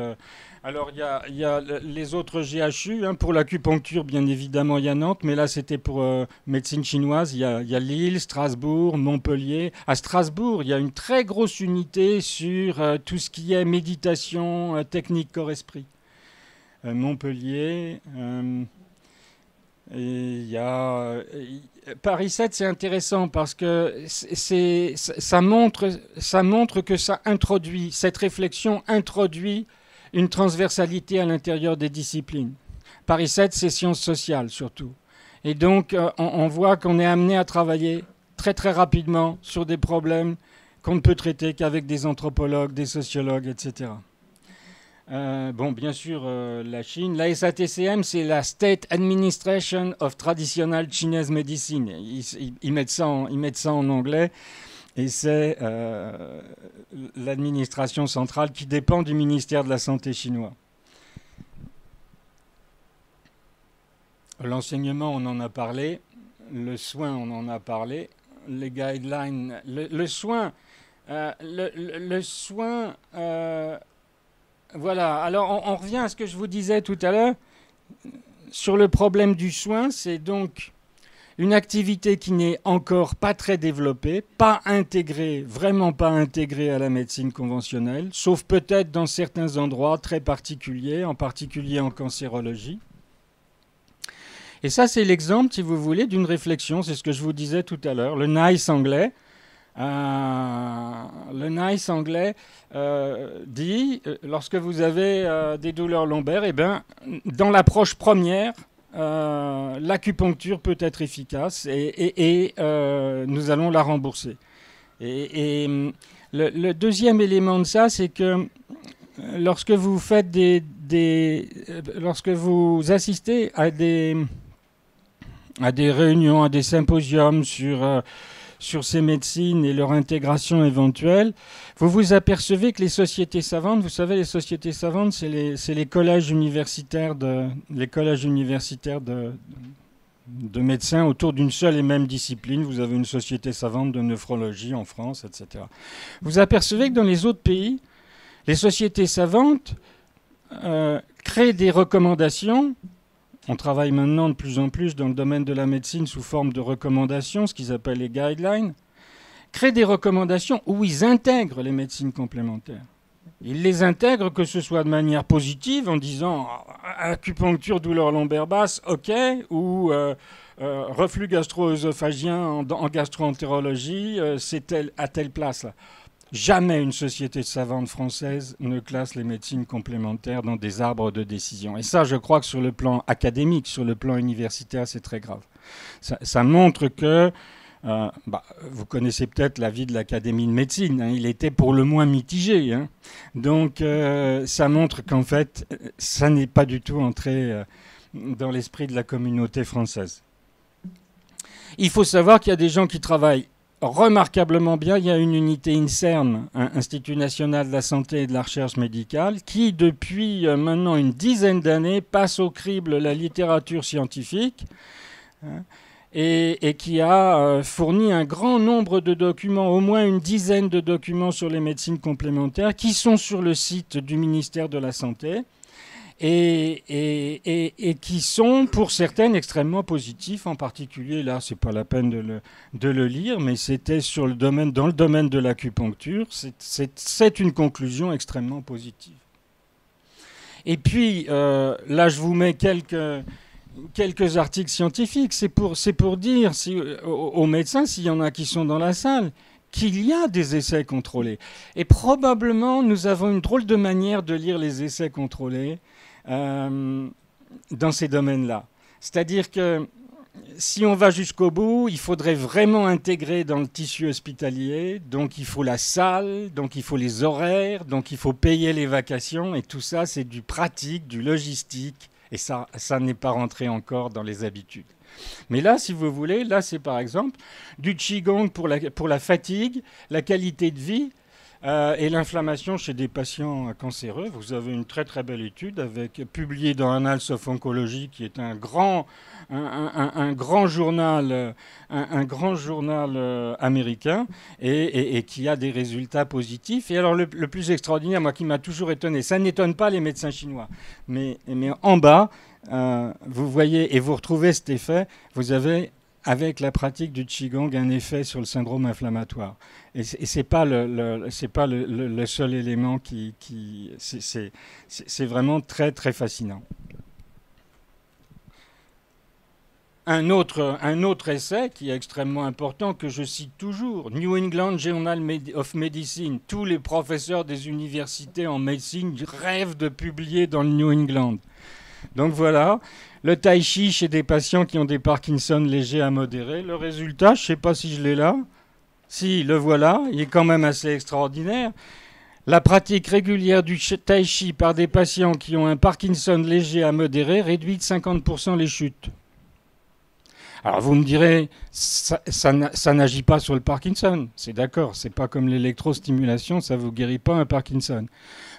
alors, il y a les autres GHU. Pour l'acupuncture, bien évidemment, il y a Nantes. Mais là, c'était pour médecine chinoise. Il y a Lille, Strasbourg, Montpellier. À Strasbourg, il y a une très grosse unité sur tout ce qui est méditation, technique corps-esprit. Montpellier... et il y a Paris 7, c'est intéressant parce que ça montre que ça introduit, cette réflexion introduit une transversalité à l'intérieur des disciplines. Paris 7, c'est sciences sociales surtout. Et donc, on voit qu'on est amené à travailler très très rapidement sur des problèmes qu'on ne peut traiter qu'avec des anthropologues, des sociologues, etc. Bon, bien sûr, la Chine. La SATCM, c'est la State Administration of Traditional Chinese Medicine. Ils mettent ça en anglais. Et c'est l'administration centrale qui dépend du ministère de la Santé chinois. L'enseignement, on en a parlé. Le soin, on en a parlé. Les guidelines. Le soin... voilà, alors on revient à ce que je vous disais tout à l'heure. Sur le problème du soin, c'est donc une activité qui n'est encore pas très développée, pas intégrée, vraiment pas intégrée à la médecine conventionnelle, sauf peut-être dans certains endroits très particuliers, en particulier en cancérologie. Et ça, c'est l'exemple, si vous voulez, d'une réflexion, c'est ce que je vous disais tout à l'heure, le NICE anglais. Le NICE anglais dit, lorsque vous avez des douleurs lombaires, eh ben, dans l'approche première, l'acupuncture peut être efficace et nous allons la rembourser. Et le deuxième élément de ça, c'est que lorsque vous faites lorsque vous assistez à des réunions, à des symposiums sur ces médecines et leur intégration éventuelle, vous vous apercevez que les sociétés savantes, vous savez, les sociétés savantes, c'est les collèges universitaires de médecins autour d'une seule et même discipline. Vous avez une société savante de nephrologie en France, etc. Vous apercevez que dans les autres pays, les sociétés savantes créent des recommandations. On travaille maintenant de plus en plus dans le domaine de la médecine sous forme de recommandations, ce qu'ils appellent les guidelines, créent des recommandations où ils intègrent les médecines complémentaires. Ils les intègrent, que ce soit de manière positive, en disant acupuncture, douleur lombaire basse, ok, ou reflux gastro-œsophagien en gastro-entérologie, c'est à telle place là. Jamais une société savante française ne classe les médecines complémentaires dans des arbres de décision. Et ça, je crois que sur le plan académique, sur le plan universitaire, c'est très grave. Ça montre que, vous connaissez peut-être l'avis de l'Académie de médecine, hein, il était pour le moins mitigé. Hein. Donc, ça montre qu'en fait, ça n'est pas du tout entré dans l'esprit de la communauté française. Il faut savoir qu'il y a des gens qui travaillent remarquablement bien. Il y a une unité INSERM, Institut National de la Santé et de la Recherche Médicale, qui depuis maintenant une dizaine d'années passe au crible la littérature scientifique et qui a fourni un grand nombre de documents, au moins une dizaine de documents sur les médecines complémentaires qui sont sur le site du ministère de la Santé. Et qui sont, pour certaines, extrêmement positifs. En particulier, là, c'est pas la peine de le lire, mais c'était dans le domaine de l'acupuncture. C'est une conclusion extrêmement positive. Et puis, là, je vous mets quelques quelques articles scientifiques. C'est pour dire aux médecins, s'il y en a qui sont dans la salle, qu'il y a des essais contrôlés. Et probablement, nous avons une drôle de manière de lire les essais contrôlés dans ces domaines-là. C'est-à-dire que si on va jusqu'au bout, il faudrait vraiment intégrer dans le tissu hospitalier. Donc il faut la salle, donc il faut les horaires, donc il faut payer les vacations. Et tout ça, c'est du pratique, du logistique. Et ça n'est pas rentré encore dans les habitudes. Mais là, si vous voulez, là, c'est par exemple du Qigong pour la fatigue, la qualité de vie et l'inflammation chez des patients cancéreux. Vous avez une très très belle étude publiée dans Annals of Oncology, qui est un grand journal, américain et qui a des résultats positifs. Et alors le plus extraordinaire, moi qui m'a toujours étonné, ça n'étonne pas les médecins chinois, mais en bas, vous voyez et vous retrouvez cet effet, vous avez avec la pratique du Qigong un effet sur le syndrome inflammatoire. Et c'est pas le seul élément c'est vraiment très très fascinant. Un autre essai qui est extrêmement important, que je cite toujours, New England Journal of Medicine. Tous les professeurs des universités en médecine rêvent de publier dans le New England. Donc voilà, le tai chi chez des patients qui ont des Parkinson légers à modérés. Le résultat, je ne sais pas si je l'ai là. Si, le voilà, il est quand même assez extraordinaire. La pratique régulière du tai chi par des patients qui ont un Parkinson léger à modéré réduit de 50% les chutes. Alors vous me direz, ça n'agit pas sur le Parkinson. C'est d'accord, c'est pas comme l'électrostimulation, ça ne vous guérit pas un Parkinson.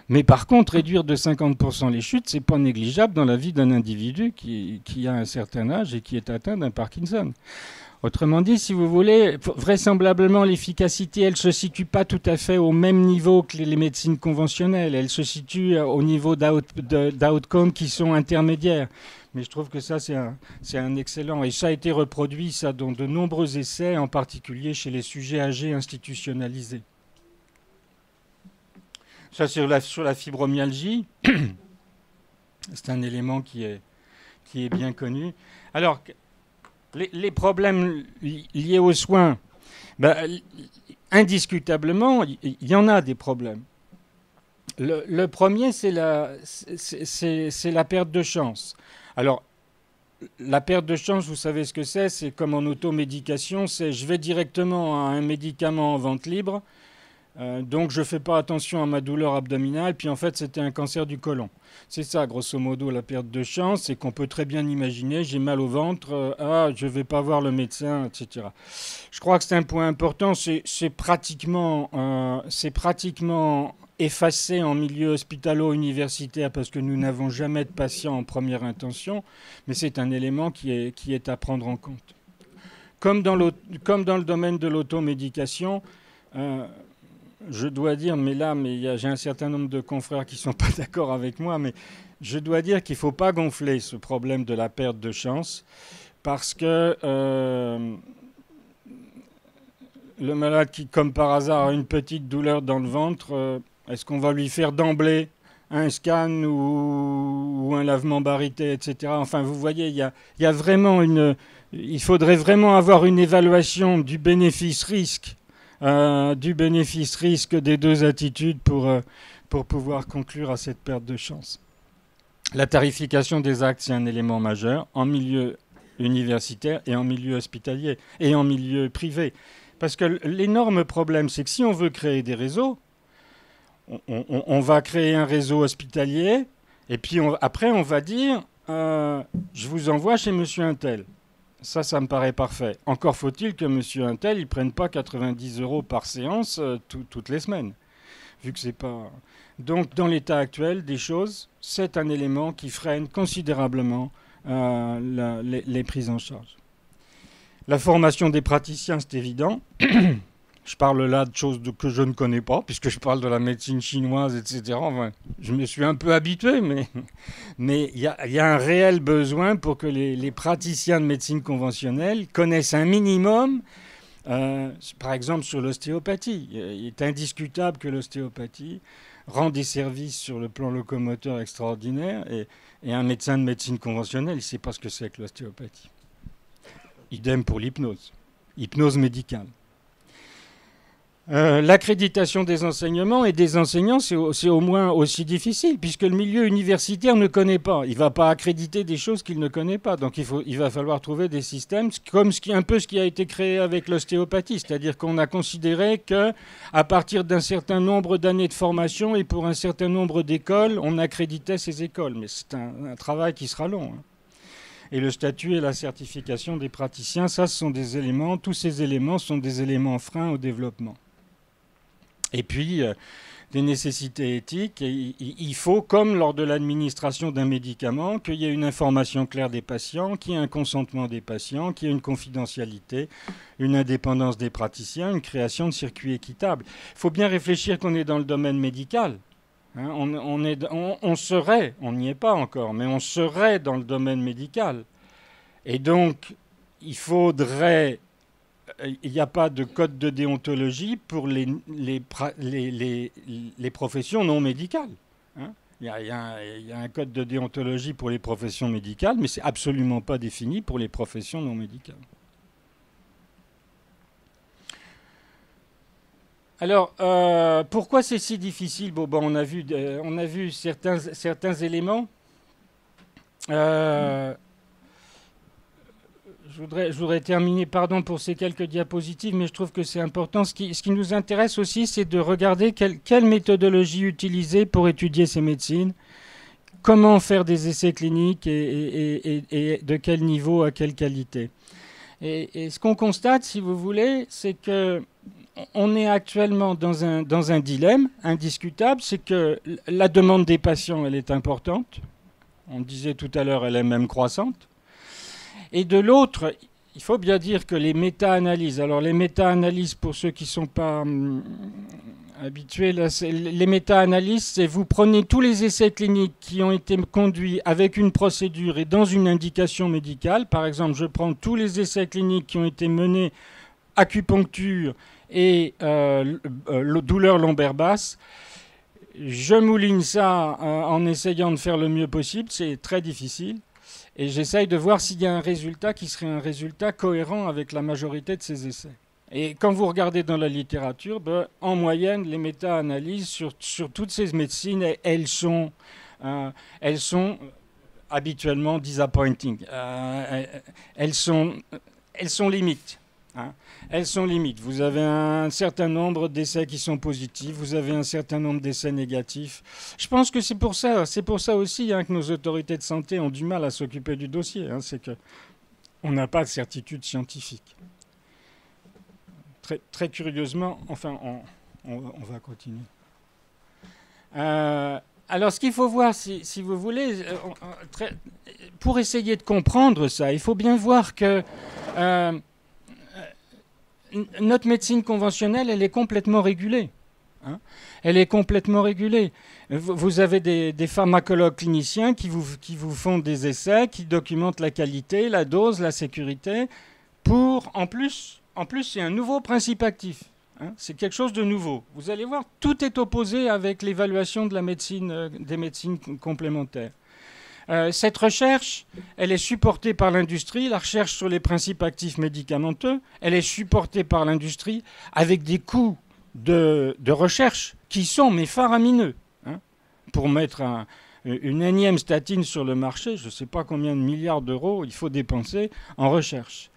Mais par contre, réduire de 50% les chutes, c'est pas négligeable dans la vie d'un individu qui a un certain âge et qui est atteint d'un Parkinson. Autrement dit, si vous voulez, vraisemblablement, l'efficacité, elle ne se situe pas tout à fait au même niveau que les médecines conventionnelles. Elle se situe au niveau d'outcomes qui sont intermédiaires. Mais je trouve que ça, c'est un excellent. Et ça a été reproduit, ça, dans de nombreux essais, en particulier chez les sujets âgés institutionnalisés. Ça, sur la fibromyalgie, c'est un élément qui est bien connu. Alors, les problèmes liés aux soins, indiscutablement, il y en a des problèmes. Le premier, c'est la perte de chance. Alors, la perte de chance, vous savez ce que c'est? C'est comme en automédication, c'est je vais directement à un médicament en vente libre, donc je ne fais pas attention à ma douleur abdominale, puis en fait c'était un cancer du côlon. C'est ça, grosso modo, la perte de chance, c'est qu'on peut très bien imaginer, j'ai mal au ventre, je ne vais pas voir le médecin, etc. Je crois que c'est un point important, c'est pratiquement effacé en milieu hospitalo-universitaire parce que nous n'avons jamais de patients en première intention, mais c'est un élément qui est à prendre en compte. Comme dans le domaine de l'automédication, je dois dire, j'ai un certain nombre de confrères qui ne sont pas d'accord avec moi, mais je dois dire qu'il ne faut pas gonfler ce problème de la perte de chance, parce que le malade qui, comme par hasard, a une petite douleur dans le ventre, est-ce qu'on va lui faire d'emblée un scan ou un lavement baryté, etc. Enfin, vous voyez, il y a vraiment il faudrait vraiment avoir une évaluation du bénéfice-risque des deux attitudes pour pouvoir conclure à cette perte de chance. La tarification des actes, c'est un élément majeur en milieu universitaire et en milieu hospitalier et en milieu privé. Parce que l'énorme problème, c'est que si on veut créer des réseaux, on va créer un réseau hospitalier et puis après on va dire je vous envoie chez monsieur Untel. Ça me paraît parfait. Encore faut-il que monsieur Untel ne prenne pas 90 € par séance toutes les semaines. Vu que c'est pas... Donc dans l'état actuel des choses, c'est un élément qui freine considérablement les prises en charge. La formation des praticiens, c'est évident. Je parle là de choses que je ne connais pas, puisque je parle de la médecine chinoise, etc. Enfin, je me suis un peu habitué, mais il y a un réel besoin pour que les praticiens de médecine conventionnelle connaissent un minimum, par exemple sur l'ostéopathie. Il est indiscutable que l'ostéopathie rend des services sur le plan locomoteur extraordinaires, et un médecin de médecine conventionnelle, il ne sait pas ce que c'est que l'ostéopathie. Idem pour l'hypnose, hypnose médicale. L'accréditation des enseignements et des enseignants, c'est au moins aussi difficile, puisque le milieu universitaire ne connaît pas. Il ne va pas accréditer des choses qu'il ne connaît pas. Donc il va falloir trouver des systèmes, comme un peu ce qui a été créé avec l'ostéopathie. C'est-à-dire qu'on a considéré qu'à partir d'un certain nombre d'années de formation et pour un certain nombre d'écoles, on accréditait ces écoles. Mais c'est un travail qui sera long, hein. Et le statut et la certification des praticiens, ça, ce sont des éléments, tous ces éléments sont des éléments freins au développement. Et puis, des nécessités éthiques. Et il faut, comme lors de l'administration d'un médicament, qu'il y ait une information claire des patients, qu'il y ait un consentement des patients, qu'il y ait une confidentialité, une indépendance des praticiens, une création de circuits équitables. Il faut bien réfléchir qu'on est dans le domaine médical. Hein, on serait, on n'y est pas encore, mais on serait dans le domaine médical. Et donc, il faudrait... Il n'y a pas de code de déontologie pour les professions non médicales. Hein. Il y a un code de déontologie pour les professions médicales, mais ce n'est absolument pas défini pour les professions non médicales. Alors, pourquoi c'est si difficile? Bon, on a vu certains éléments. Je voudrais terminer, pardon pour ces quelques diapositives, mais je trouve que c'est important. Ce qui nous intéresse aussi, c'est de regarder quelle méthodologie utiliser pour étudier ces médecines, comment faire des essais cliniques et de quel niveau, à quelle qualité. Et ce qu'on constate, si vous voulez, c'est que on est actuellement dans un dilemme indiscutable, c'est que la demande des patients, elle est importante. On disait tout à l'heure, elle est même croissante. Et de l'autre, il faut bien dire que les méta-analyses, alors les méta-analyses, pour ceux qui ne sont pas habitués, là, les méta-analyses, c'est vous prenez tous les essais cliniques qui ont été conduits avec une procédure et dans une indication médicale. Par exemple, je prends tous les essais cliniques qui ont été menés acupuncture et douleur lombaire basse. Je mouline ça en essayant de faire le mieux possible. C'est très difficile. Et j'essaye de voir s'il y a un résultat qui serait un résultat cohérent avec la majorité de ces essais. Et quand vous regardez dans la littérature, en moyenne, les méta-analyses sur toutes ces médecines, elles sont habituellement disappointing. Elles sont limites. Hein. Elles sont limites. Vous avez un certain nombre d'essais qui sont positifs, vous avez un certain nombre d'essais négatifs. Je pense que c'est pour ça aussi que nos autorités de santé ont du mal à s'occuper du dossier. Hein, c'est qu'on n'a pas de certitude scientifique. Très, très curieusement, enfin, on va continuer. Alors, ce qu'il faut voir, si vous voulez, pour essayer de comprendre ça, il faut bien voir que notre médecine conventionnelle, elle est complètement régulée. Hein. Elle est complètement régulée. Vous avez des pharmacologues cliniciens qui vous font des essais, qui documentent la qualité, la dose, la sécurité. En plus, c'est un nouveau principe actif. Hein. C'est quelque chose de nouveau. Vous allez voir, tout est opposé avec l'évaluation de la médecine, des médecines complémentaires. Cette recherche, elle est supportée par l'industrie, la recherche sur les principes actifs médicamenteux, elle est supportée par l'industrie avec des coûts de recherche qui sont mais faramineux. Hein. Pour mettre une énième statine sur le marché, je ne sais pas combien de milliards d'euros il faut dépenser en recherche.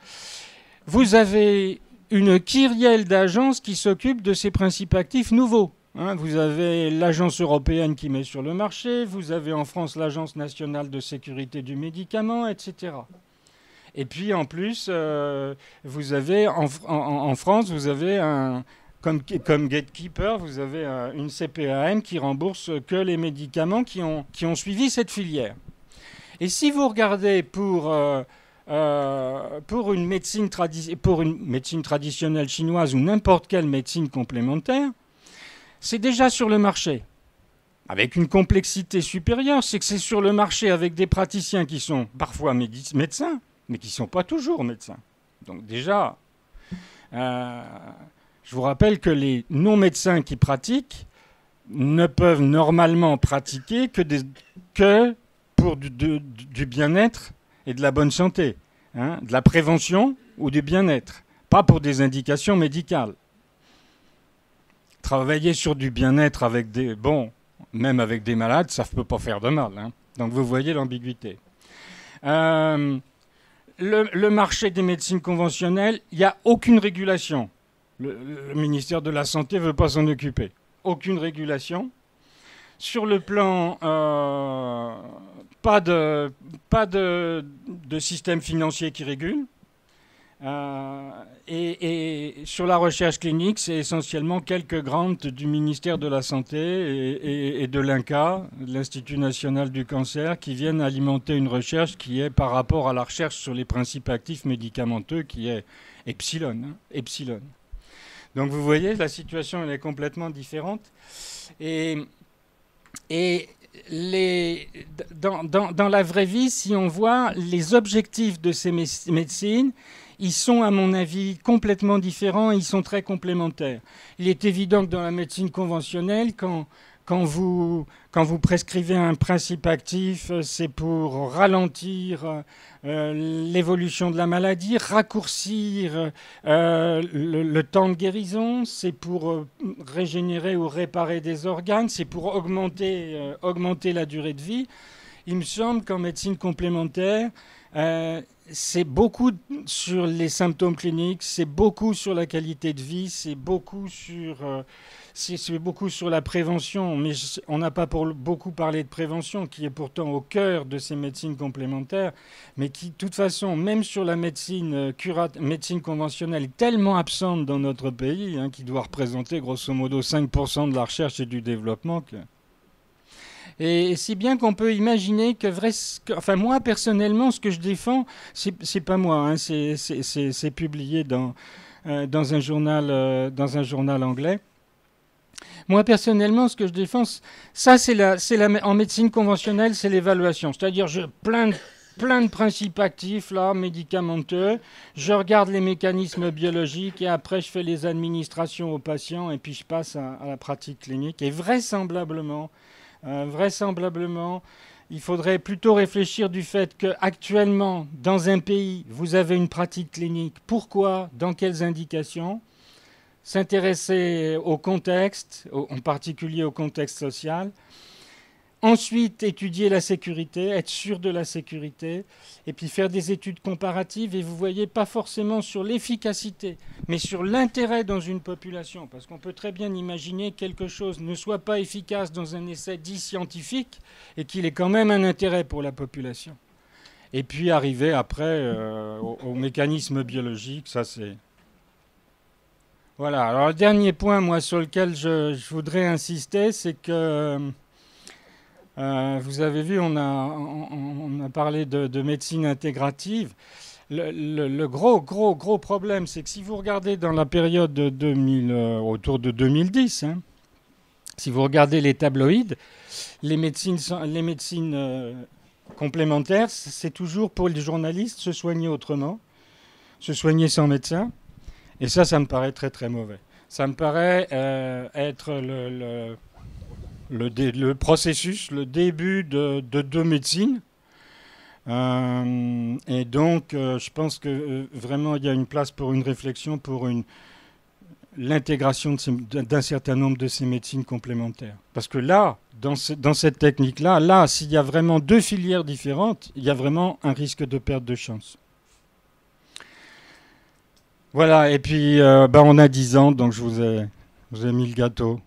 Vous avez une kyrielle d'agences qui s'occupent de ces principes actifs nouveaux. Hein, vous avez l'agence européenne qui met sur le marché, vous avez en France l'agence nationale de sécurité du médicament, etc. Et puis en plus, vous avez en France, vous avez comme gatekeeper, vous avez une CPAM qui rembourse que les médicaments qui ont suivi cette filière. Et si vous regardez pour une médecine traditionnelle chinoise ou n'importe quelle médecine complémentaire, c'est déjà sur le marché. Avec une complexité supérieure, c'est que c'est sur le marché avec des praticiens qui sont parfois médecins, mais qui ne sont pas toujours médecins. Donc déjà, je vous rappelle que les non-médecins qui pratiquent, ne peuvent normalement pratiquer que pour du bien-être et de la bonne santé, hein, de la prévention ou du bien-être, pas pour des indications médicales. Travailler sur du bien-être avec même avec des malades, ça ne peut pas faire de mal, hein. Donc vous voyez l'ambiguïté. Le marché des médecines conventionnelles, il n'y a aucune régulation. Le ministère de la Santé ne veut pas s'en occuper. Aucune régulation. Sur le plan, pas de système financier qui régule. Et sur la recherche clinique, c'est essentiellement quelques grants du ministère de la Santé et de l'INCa, l'Institut national du cancer, qui viennent alimenter une recherche qui est par rapport à la recherche sur les principes actifs médicamenteux, qui est epsilon. Hein, epsilon. Donc vous voyez, la situation elle est complètement différente. Et dans la vraie vie, si on voit les objectifs de ces médecines, ils sont, à mon avis, complètement différents et ils sont très complémentaires. Il est évident que dans la médecine conventionnelle, quand vous prescrivez un principe actif, c'est pour ralentir l'évolution de la maladie, raccourcir le temps de guérison, c'est pour régénérer ou réparer des organes, c'est pour augmenter la durée de vie. Il me semble qu'en médecine complémentaire, c'est beaucoup sur les symptômes cliniques, c'est beaucoup sur la qualité de vie, c'est beaucoup sur la prévention. Mais on n'a pas beaucoup parlé de prévention, qui est pourtant au cœur de ces médecines complémentaires, mais qui, de toute façon, même sur la médecine conventionnelle, est tellement absente dans notre pays, hein, qui doit représenter grosso modo 5% de la recherche et du développement. Et si bien qu'on peut imaginer enfin moi personnellement, ce que je défends, c'est pas moi, hein, c'est publié dans un journal anglais. Moi personnellement, ce que je défends, ça en médecine conventionnelle, c'est l'évaluation. C'est-à-dire plein de principes actifs là, médicamenteux. Je regarde les mécanismes biologiques et après je fais les administrations aux patients et puis je passe à la pratique clinique. Et vraisemblablement, il faudrait plutôt réfléchir du fait qu'actuellement, dans un pays, vous avez une pratique clinique. Pourquoi? Dans quelles indications? S'intéresser au contexte, en particulier au contexte social. Ensuite, étudier la sécurité, être sûr de la sécurité, et puis faire des études comparatives. Et vous voyez, pas forcément sur l'efficacité, mais sur l'intérêt dans une population. Parce qu'on peut très bien imaginer que quelque chose ne soit pas efficace dans un essai dit scientifique, et qu'il ait quand même un intérêt pour la population. Et puis arriver après au mécanisme biologique, ça c'est... Voilà, alors le dernier point, moi, sur lequel je voudrais insister, c'est que... vous avez vu, on a parlé de médecine intégrative. Le gros problème, c'est que si vous regardez dans la période de 2000, autour de 2010, hein, si vous regardez les tabloïds, les médecines complémentaires, c'est toujours pour les journalistes se soigner autrement, se soigner sans médecin. Et ça me paraît très très mauvais. Ça me paraît être le processus, le début de deux médecines. Et donc, je pense que vraiment, il y a une place pour une réflexion, pour l'intégration d'un certain nombre de ces médecines complémentaires. Parce que là, dans cette technique-là, s'il y a vraiment deux filières différentes, il y a vraiment un risque de perte de chance. Voilà, et puis on a 10 ans, donc je vous ai mis le gâteau.